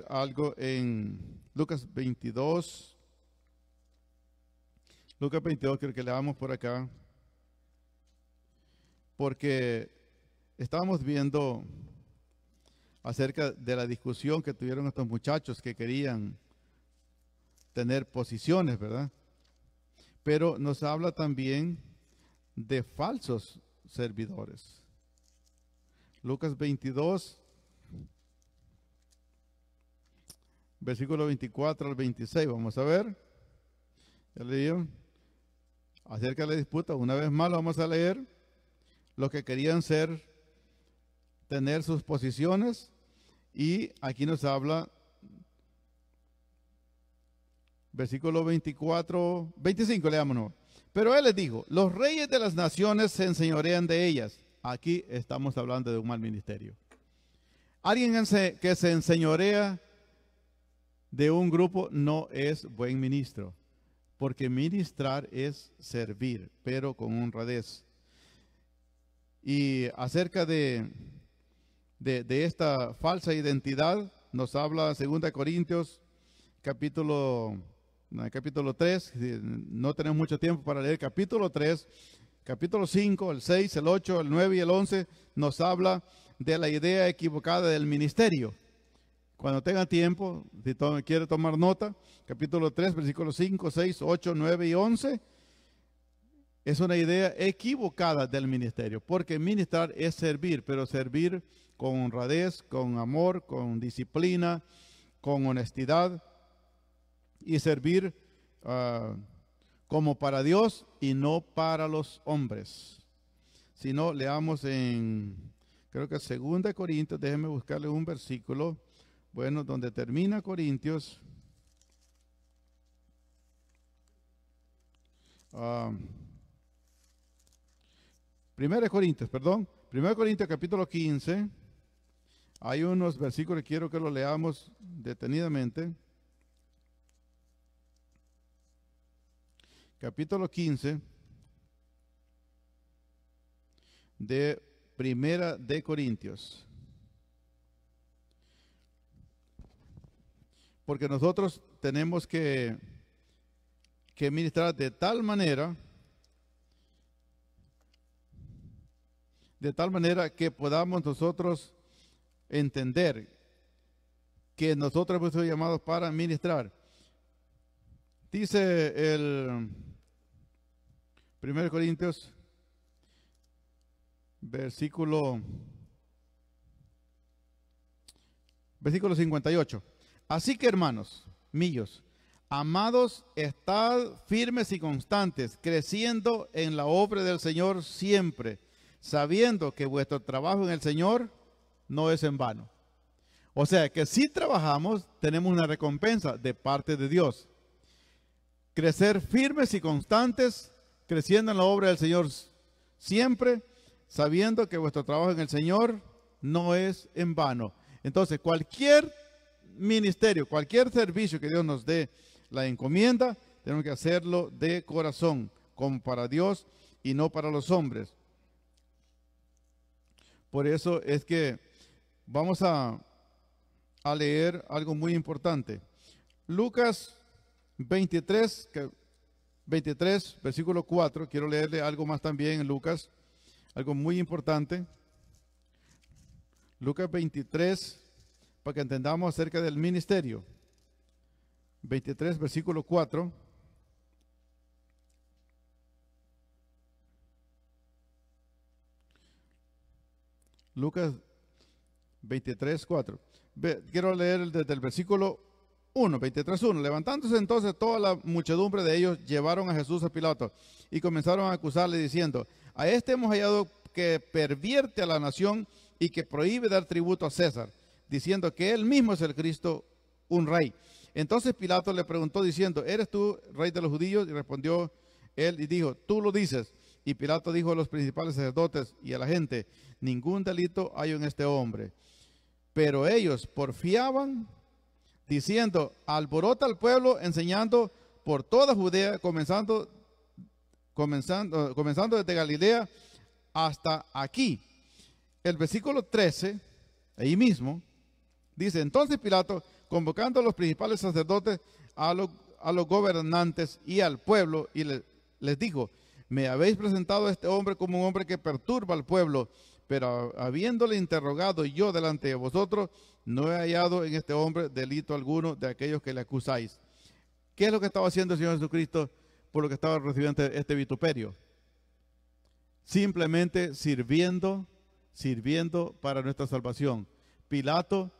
algo en Lucas 22. Lucas 22, creo que leamos por acá. Porque estábamos viendo acerca de la discusión que tuvieron estos muchachos que querían tener posiciones, ¿verdad? Pero nos habla también de falsos servidores. Lucas 22, versículo 24 al 26, vamos a ver. Ya leí acerca de la disputa. Una vez más lo vamos a leer. Los que querían tener sus posiciones, y aquí nos habla versículo 25, leámonos. Pero él les dijo, los reyes de las naciones se enseñorean de ellas. Aquí estamos hablando de un mal ministerio. Alguien que se enseñorea de un grupo no es buen ministro, porque ministrar es servir, pero con honradez. Y acerca de esta falsa identidad, nos habla 2 Corintios, capítulo 3, no tenemos mucho tiempo para leer, capítulo 3, capítulo 5, el 6, el 8, el 9 y el 11, nos habla de la idea equivocada del ministerio. Cuando tenga tiempo, si quiere tomar nota, capítulo 3, versículos 5, 6, 8, 9 y 11, es una idea equivocada del ministerio, porque ministrar es servir, pero servir con honradez, con amor, con disciplina, con honestidad, y servir como para Dios y no para los hombres. Si no, leamos en, creo que 2 Corintios, déjenme buscarle un versículo, bueno, donde termina Corintios. 1 Corintios capítulo 15, hay unos versículos que quiero que los leamos detenidamente. Capítulo 15 de 1 de Corintios. Porque nosotros tenemos que ministrar de tal manera que podamos nosotros entender que nosotros hemos sido llamados para ministrar. Dice el 1 Corintios, versículo 58. Así que, hermanos míos, amados, estad firmes y constantes, creciendo en la obra del Señor siempre, sabiendo que vuestro trabajo en el Señor no es en vano. O sea que si trabajamos, tenemos una recompensa de parte de Dios. Crecer firmes y constantes, creciendo en la obra del Señor siempre, sabiendo que vuestro trabajo en el Señor no es en vano. Entonces, cualquier ministerio, cualquier servicio que Dios nos dé, la encomienda, tenemos que hacerlo de corazón, como para Dios y no para los hombres. Por eso es que vamos a leer algo muy importante. Lucas 23, versículo 4. Quiero leerle algo más también en Lucas, algo muy importante. Lucas 23, para que entendamos acerca del ministerio. 23, versículo 4. Lucas 23, 4. Quiero leer desde el versículo 1, 23, 1. Levantándose entonces toda la muchedumbre de ellos, llevaron a Jesús a Pilato y comenzaron a acusarle diciendo: a este hemos hallado que pervierte a la nación y que prohíbe dar tributo a César, diciendo que él mismo es el Cristo, un rey. Entonces Pilato le preguntó diciendo: ¿eres tú rey de los judíos? Y respondió él y dijo: tú lo dices. Y Pilato dijo a los principales sacerdotes y a la gente: ningún delito hay en este hombre. Pero ellos porfiaban, diciendo: alborota al pueblo, enseñando por toda Judea, comenzando desde Galilea hasta aquí. El versículo 13, ahí mismo, dice: entonces Pilato, convocando a los principales sacerdotes, a los gobernantes y al pueblo, y les dijo: me habéis presentado a este hombre como un hombre que perturba al pueblo, pero habiéndole interrogado yo delante de vosotros, no he hallado en este hombre delito alguno de aquellos que le acusáis. ¿Qué es lo que estaba haciendo el Señor Jesucristo por lo que estaba recibiendo este vituperio? Simplemente sirviendo para nuestra salvación. Pilato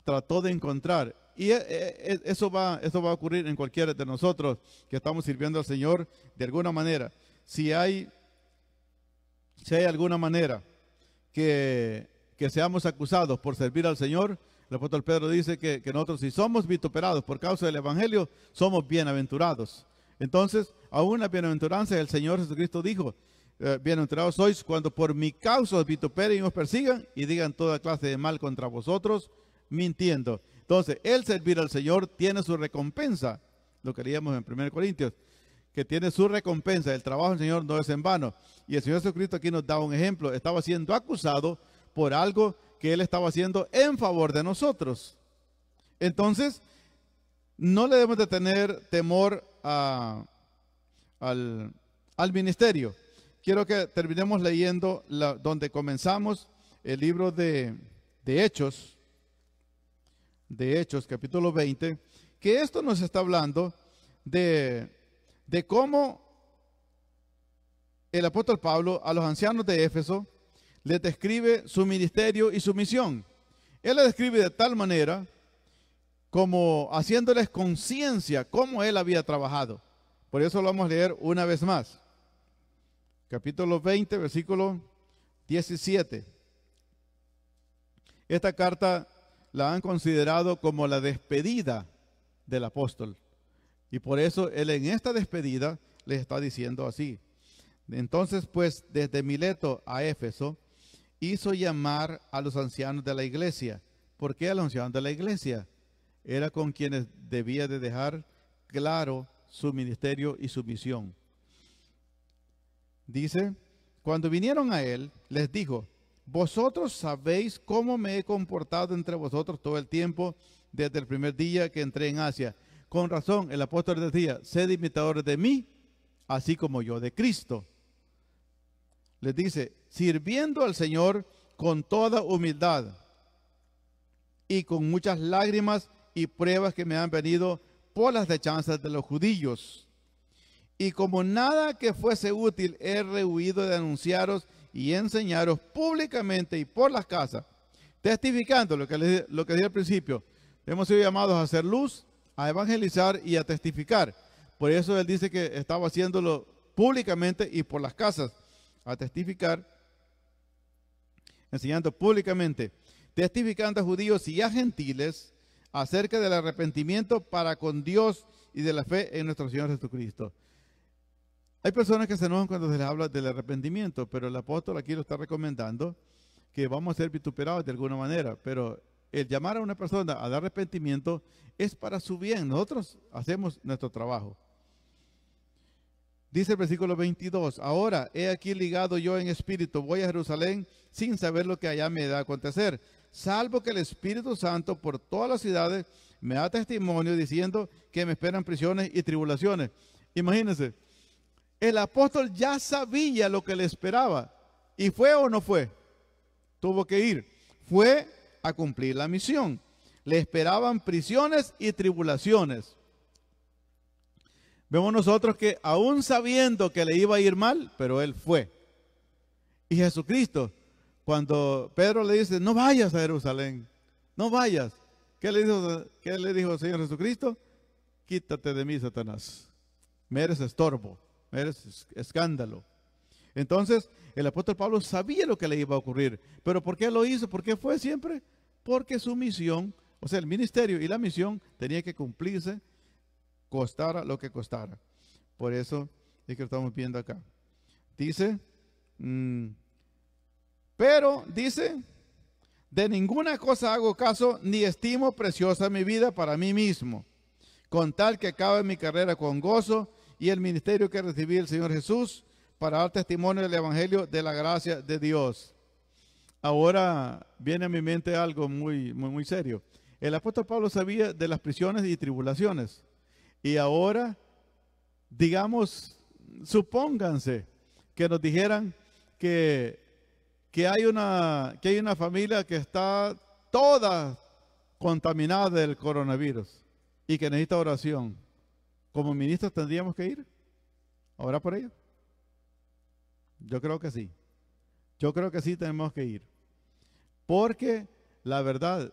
trató de encontrar, y eso va a ocurrir en cualquiera de nosotros que estamos sirviendo al Señor de alguna manera. Si hay alguna manera que seamos acusados por servir al Señor, el apóstol Pedro dice que nosotros, si somos vituperados por causa del Evangelio, somos bienaventurados. Entonces, aún la bienaventuranza del Señor Jesucristo dijo: bienaventurados sois cuando por mi causa os vituperen y os persigan y digan toda clase de mal contra vosotros, mintiendo. Entonces, el servir al Señor tiene su recompensa. Lo que leíamos en 1 Corintios, que tiene su recompensa. El trabajo del Señor no es en vano. Y el Señor Jesucristo aquí nos da un ejemplo. Estaba siendo acusado por algo que Él estaba haciendo en favor de nosotros. Entonces, no le debemos de tener temor al ministerio. Quiero que terminemos leyendo donde comenzamos el libro de Hechos, capítulo 20, que esto nos está hablando de cómo el apóstol Pablo a los ancianos de Éfeso les describe su ministerio y su misión. Él les describe de tal manera como haciéndoles conciencia cómo él había trabajado. Por eso lo vamos a leer una vez más. Capítulo 20, versículo 17. Esta carta la han considerado como la despedida del apóstol. Y por eso él en esta despedida les está diciendo así: entonces pues desde Mileto a Éfeso hizo llamar a los ancianos de la iglesia. ¿Por qué a los ancianos de la iglesia? Era con quienes debía de dejar claro su ministerio y su misión. Dice: cuando vinieron a él, les dijo: vosotros sabéis cómo me he comportado entre vosotros todo el tiempo desde el primer día que entré en Asia. Con razón, el apóstol decía: sed imitadores de mí, así como yo de Cristo. Les dice: sirviendo al Señor con toda humildad y con muchas lágrimas y pruebas que me han venido por las acechanzas de los judíos. Y como nada que fuese útil, he rehuido de anunciaros y enseñaros públicamente y por las casas, testificando lo que dije al principio. Hemos sido llamados a hacer luz, a evangelizar y a testificar. Por eso él dice que estaba haciéndolo públicamente y por las casas, a testificar, enseñando públicamente, testificando a judíos y a gentiles acerca del arrepentimiento para con Dios y de la fe en nuestro Señor Jesucristo. Hay personas que se enojan cuando se les habla del arrepentimiento, pero el apóstol aquí lo está recomendando, que vamos a ser vituperados de alguna manera, pero el llamar a una persona al arrepentimiento es para su bien. Nosotros hacemos nuestro trabajo. Dice el versículo 22, ahora he aquí ligado yo en espíritu, voy a Jerusalén sin saber lo que allá me da a acontecer, salvo que el Espíritu Santo por todas las ciudades me da testimonio diciendo que me esperan prisiones y tribulaciones. Imagínense, el apóstol ya sabía lo que le esperaba. ¿Y fue o no fue? Tuvo que ir. Fue a cumplir la misión. Le esperaban prisiones y tribulaciones. Vemos nosotros que aún sabiendo que le iba a ir mal, pero él fue. Y Jesucristo, cuando Pedro le dice, no vayas a Jerusalén, no vayas. ¿Qué le dijo el Señor Jesucristo? Quítate de mí, Satanás. Me eres estorbo, me eres escándalo. Entonces, el apóstol Pablo sabía lo que le iba a ocurrir. ¿Pero por qué lo hizo? ¿Por qué fue siempre? Porque su misión, o sea, el ministerio y la misión tenía que cumplirse, costara lo que costara. Por eso es que lo estamos viendo acá. Dice, pero dice, de ninguna cosa hago caso, ni estimo preciosa mi vida para mí mismo, con tal que acabe mi carrera con gozo y el ministerio que recibí del Señor Jesús, para dar testimonio del Evangelio de la gracia de Dios. Ahora viene a mi mente algo muy serio. El apóstol Pablo sabía de las prisiones y tribulaciones. Y ahora, digamos, supónganse que nos dijeran que hay una familia que está toda contaminada del coronavirus y que necesita oración. ¿Como ministros tendríamos que ir a orar por ellos? Yo creo que sí. Yo creo que sí tenemos que ir. Porque la verdad,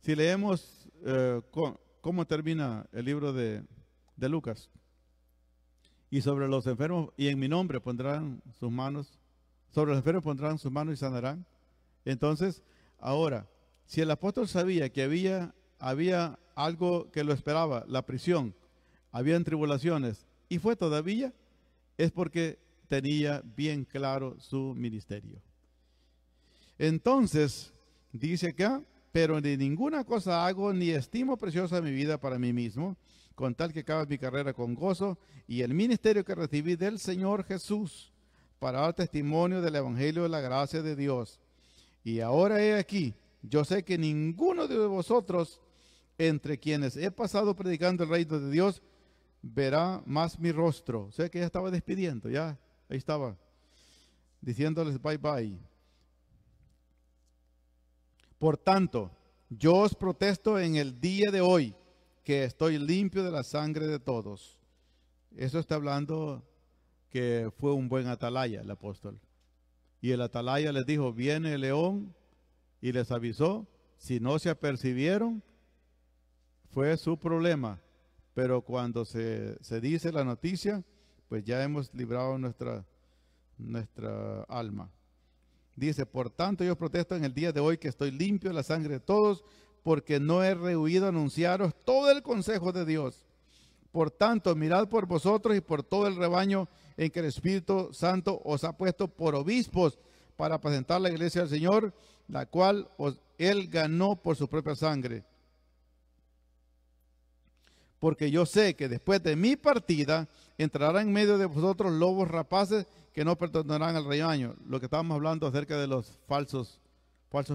si leemos cómo termina el libro de Lucas, y sobre los enfermos, y en mi nombre pondrán sus manos, sobre los enfermos pondrán sus manos y sanarán. Entonces, ahora, si el apóstol sabía que había algo que lo esperaba, la prisión, habían tribulaciones, y fue todavía, es porque tenía bien claro su ministerio. Entonces, dice acá, pero de ninguna cosa hago, ni estimo preciosa mi vida para mí mismo, con tal que acabe mi carrera con gozo y el ministerio que recibí del Señor Jesús, para dar testimonio del Evangelio de la gracia de Dios. Y ahora he aquí, yo sé que ninguno de vosotros, entre quienes he pasado predicando el reino de Dios, verá más mi rostro. O sea que ya estaba despidiendo, ya ahí estaba, diciéndoles bye bye. Por tanto, yo os protesto en el día de hoy que estoy limpio de la sangre de todos. Eso está hablando que fue un buen atalaya el apóstol. Y el atalaya les dijo, viene el león, y les avisó. Si no se apercibieron, fue su problema. Pero cuando se dice la noticia, pues ya hemos librado nuestra alma. Dice, por tanto yo protesto en el día de hoy que estoy limpio de la sangre de todos, porque no he rehuido anunciaros todo el consejo de Dios. Por tanto, mirad por vosotros y por todo el rebaño en que el Espíritu Santo os ha puesto por obispos para apacentar la iglesia del Señor, la cual Él ganó por su propia sangre. Porque yo sé que después de mi partida entrarán en medio de vosotros lobos rapaces que no perdonarán al rebaño. Lo que estábamos hablando acerca de los falsos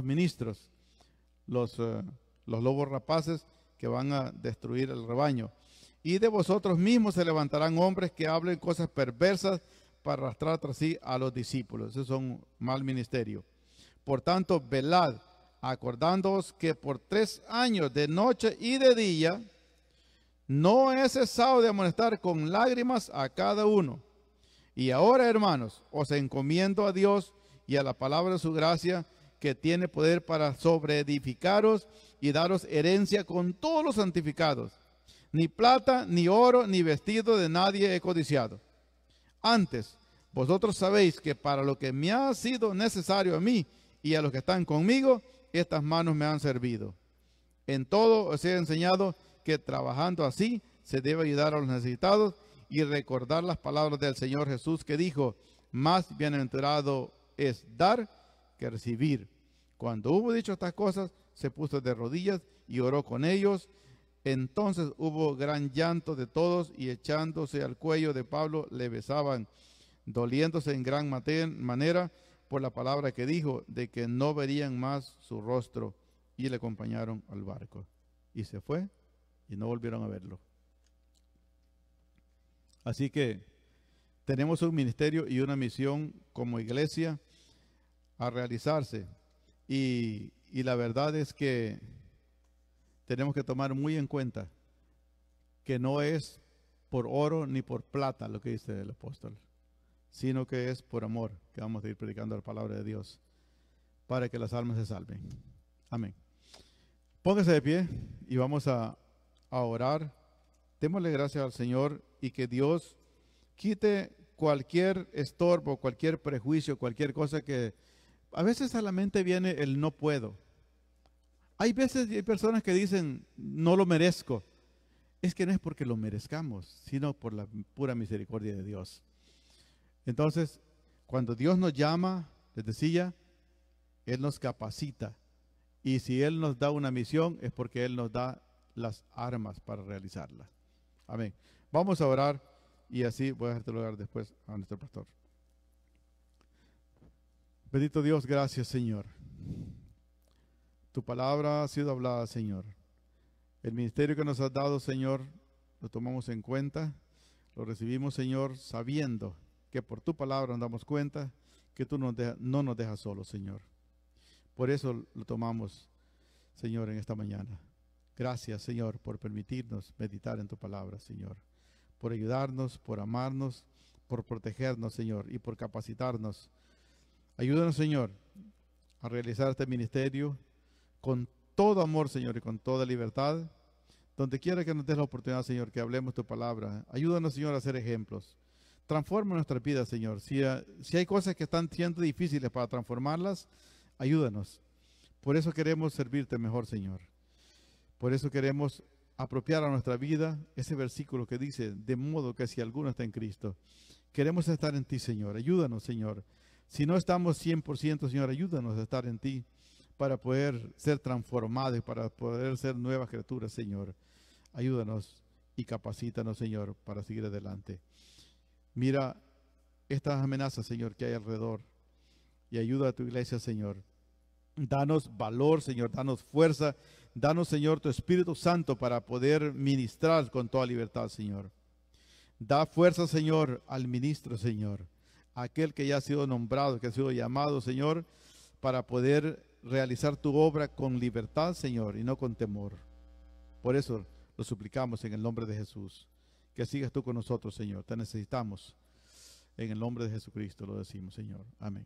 ministros, los lobos rapaces que van a destruir el rebaño. Y de vosotros mismos se levantarán hombres que hablen cosas perversas para arrastrar tras sí a los discípulos. Eso es un mal ministerio. Por tanto, velad, acordándoos que por 3 años de noche y de día no he cesado de amonestar con lágrimas a cada uno. Y ahora, hermanos, os encomiendo a Dios y a la palabra de su gracia, que tiene poder para sobreedificaros y daros herencia con todos los santificados. Ni plata, ni oro, ni vestido de nadie he codiciado. Antes, vosotros sabéis que para lo que me ha sido necesario a mí y a los que están conmigo, estas manos me han servido. En todo os he enseñado que trabajando así se debe ayudar a los necesitados y recordar las palabras del Señor Jesús, que dijo, más bienaventurado es dar que recibir. Cuando hubo dicho estas cosas, se puso de rodillas y oró con ellos. Entonces hubo gran llanto de todos, y echándose al cuello de Pablo le besaban, doliéndose en gran manera por la palabra que dijo, de que no verían más su rostro, y le acompañaron al barco. Y se fue y no volvieron a verlo. Así que tenemos un ministerio y una misión como iglesia a realizarse, y la verdad es que tenemos que tomar muy en cuenta que no es por oro ni por plata lo que dice el apóstol, sino que es por amor que vamos a ir predicando la palabra de Dios para que las almas se salven. Amén. Póngase de pie y vamos a orar. Démosle gracias al Señor, y que Dios quite cualquier estorbo, cualquier prejuicio, cualquier cosa que a veces a la mente viene el no puedo. Hay veces hay personas que dicen no lo merezco. Es que no es porque lo merezcamos, sino por la pura misericordia de Dios. Entonces, cuando Dios nos llama, les decía, Él nos capacita. Y si Él nos da una misión, es porque Él nos da las armas para realizarla. Amén. Vamos a orar, y así voy a dejarte lugar después a nuestro pastor. Bendito Dios, gracias, Señor. Tu palabra ha sido hablada, Señor. El ministerio que nos has dado, Señor, lo tomamos en cuenta, lo recibimos, Señor, sabiendo que por tu palabra nos damos cuenta que tú no nos dejas solos, Señor. Por eso lo tomamos, Señor, en esta mañana. Gracias, Señor, por permitirnos meditar en tu palabra, Señor. Por ayudarnos, por amarnos, por protegernos, Señor, y por capacitarnos. Ayúdanos, Señor, a realizar este ministerio con todo amor, Señor, y con toda libertad. Donde quiera que nos des la oportunidad, Señor, que hablemos tu palabra. Ayúdanos, Señor, a ser ejemplos. Transforma nuestra vida, Señor. Si hay cosas que están siendo difíciles para transformarlas, ayúdanos. Por eso queremos servirte mejor, Señor. Por eso queremos apropiar a nuestra vida ese versículo que dice, de modo que si alguno está en Cristo. Queremos estar en ti, Señor. Ayúdanos, Señor. Si no estamos 100%, Señor, ayúdanos a estar en ti para poder ser transformados, para poder ser nuevas criaturas, Señor. Ayúdanos y capacítanos, Señor, para seguir adelante. Mira estas amenazas, Señor, que hay alrededor, y ayuda a tu iglesia, Señor. Danos valor, Señor, danos fuerza, danos, Señor, tu Espíritu Santo para poder ministrar con toda libertad, Señor. Da fuerza, Señor, al ministro, Señor, aquel que ya ha sido nombrado, que ha sido llamado, Señor, para poder realizar tu obra con libertad, Señor, y no con temor. Por eso lo suplicamos en el nombre de Jesús. Que sigas tú con nosotros, Señor. Te necesitamos. En el nombre de Jesucristo lo decimos, Señor. Amén.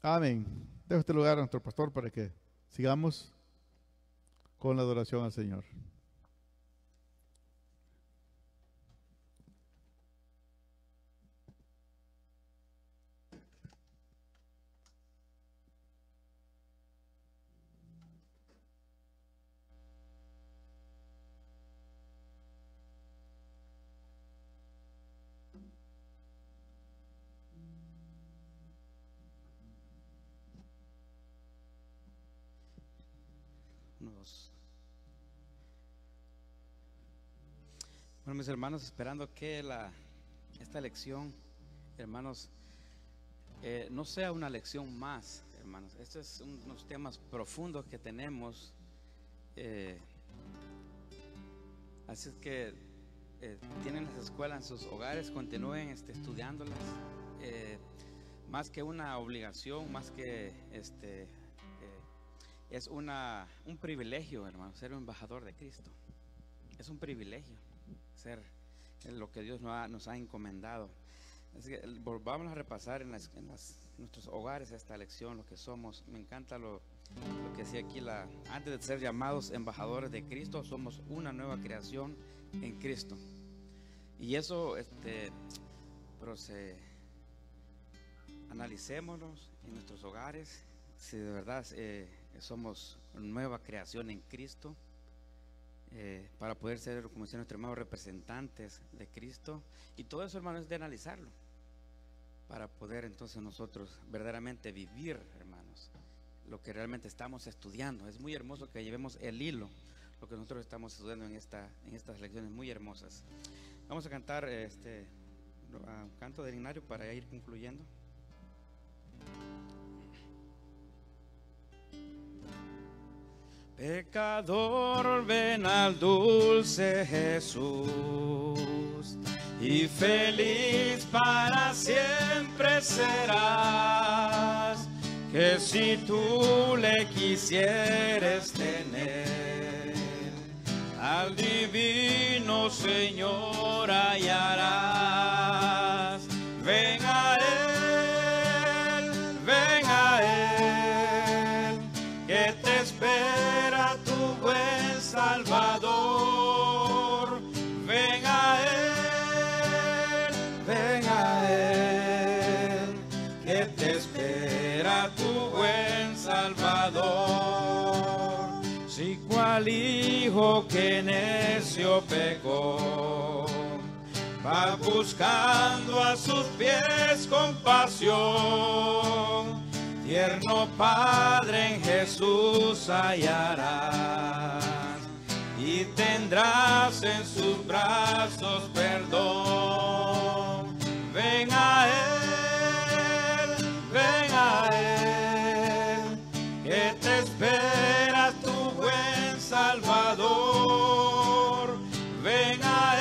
Amén. Dejo este lugar a nuestro pastor para que sigamos con la adoración al Señor. Bueno, mis hermanos, esperando que esta lección, hermanos, no sea una lección más, hermanos. Estos son unos temas profundos que tenemos. Así es que tienen las escuelas en sus hogares, continúen estudiándolas. Más que una obligación, más que es un privilegio, hermano, ser un embajador de Cristo. Es un privilegio ser lo que Dios nos ha encomendado. Así que vamos a repasar en nuestros hogares esta lección, lo que somos. Me encanta lo que decía aquí, antes de ser llamados embajadores de Cristo, somos una nueva creación en Cristo. Y eso, analicémonos en nuestros hogares, si de verdad somos nueva creación en Cristo. Para poder ser, como decía nuestro hermano, representantes de Cristo. Y todo eso, hermano, es de analizarlo para para poder entonces nosotros verdaderamente vivir, hermanos, lo que realmente estamos estudiando. Es muy hermoso que llevemos el hilo, lo que nosotros estamos estudiando en estas lecciones muy hermosas. Vamos a cantar un canto del himnario para ir concluyendo. Pecador, ven al dulce Jesús, y feliz para siempre serás, que si tú le quisieres tener, al divino Señor hallarás. Ven a Él, que te espera tu buen Salvador. Ven a Él, que te espera tu buen Salvador. Si cual hijo que necio pecó, va buscando a sus pies compasión, tierno Padre en Jesús hallarás, y tendrás en sus brazos perdón. Ven a Él, que te espera tu buen Salvador. Ven a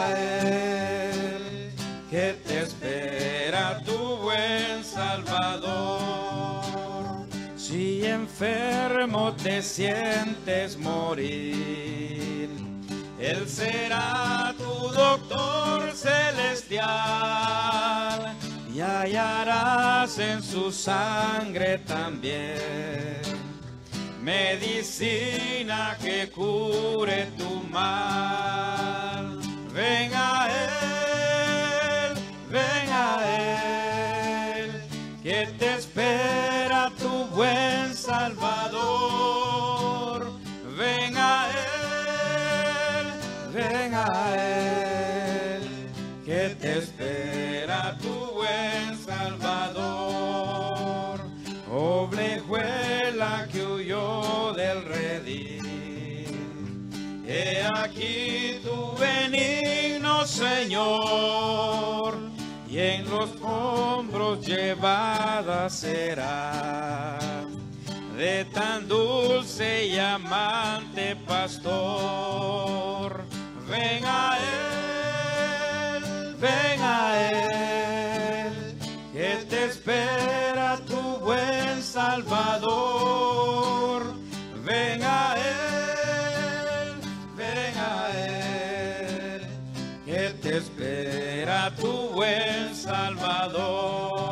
Él, que te espera tu buen Salvador. Si enfermo te sientes morir, Él será tu doctor celestial, y hallarás en su sangre también medicina que cure tu mal. Ven a Él, que te espera tu buen Salvador. Ven a Él, que te espera tu buen Salvador. Oblejuela que huyó del redil, he aquí tu benigno Señor, y en los hombros llevada será de tan dulce y amante pastor. Ven a Él, que te espera tu buen Salvador. Ven a Él, que te espera tu buen Salvador.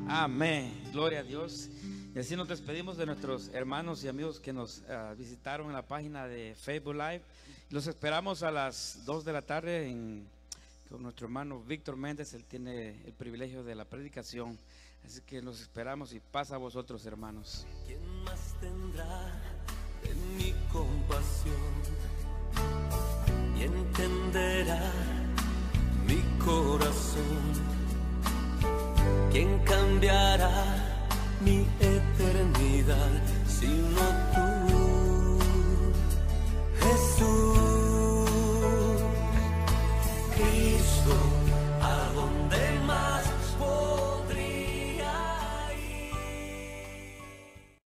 Amén. Gloria a Dios. Y así nos despedimos de nuestros hermanos y amigos que nos visitaron en la página de Facebook Live. Los esperamos a las 2 de la tarde con nuestro hermano Víctor Méndez. Él tiene el privilegio de la predicación. Así que los esperamos y paz a vosotros, hermanos. ¿Quién más tendrá de mi compasión y entenderá mi corazón? ¿Quién cambiará mi eternidad sino tú?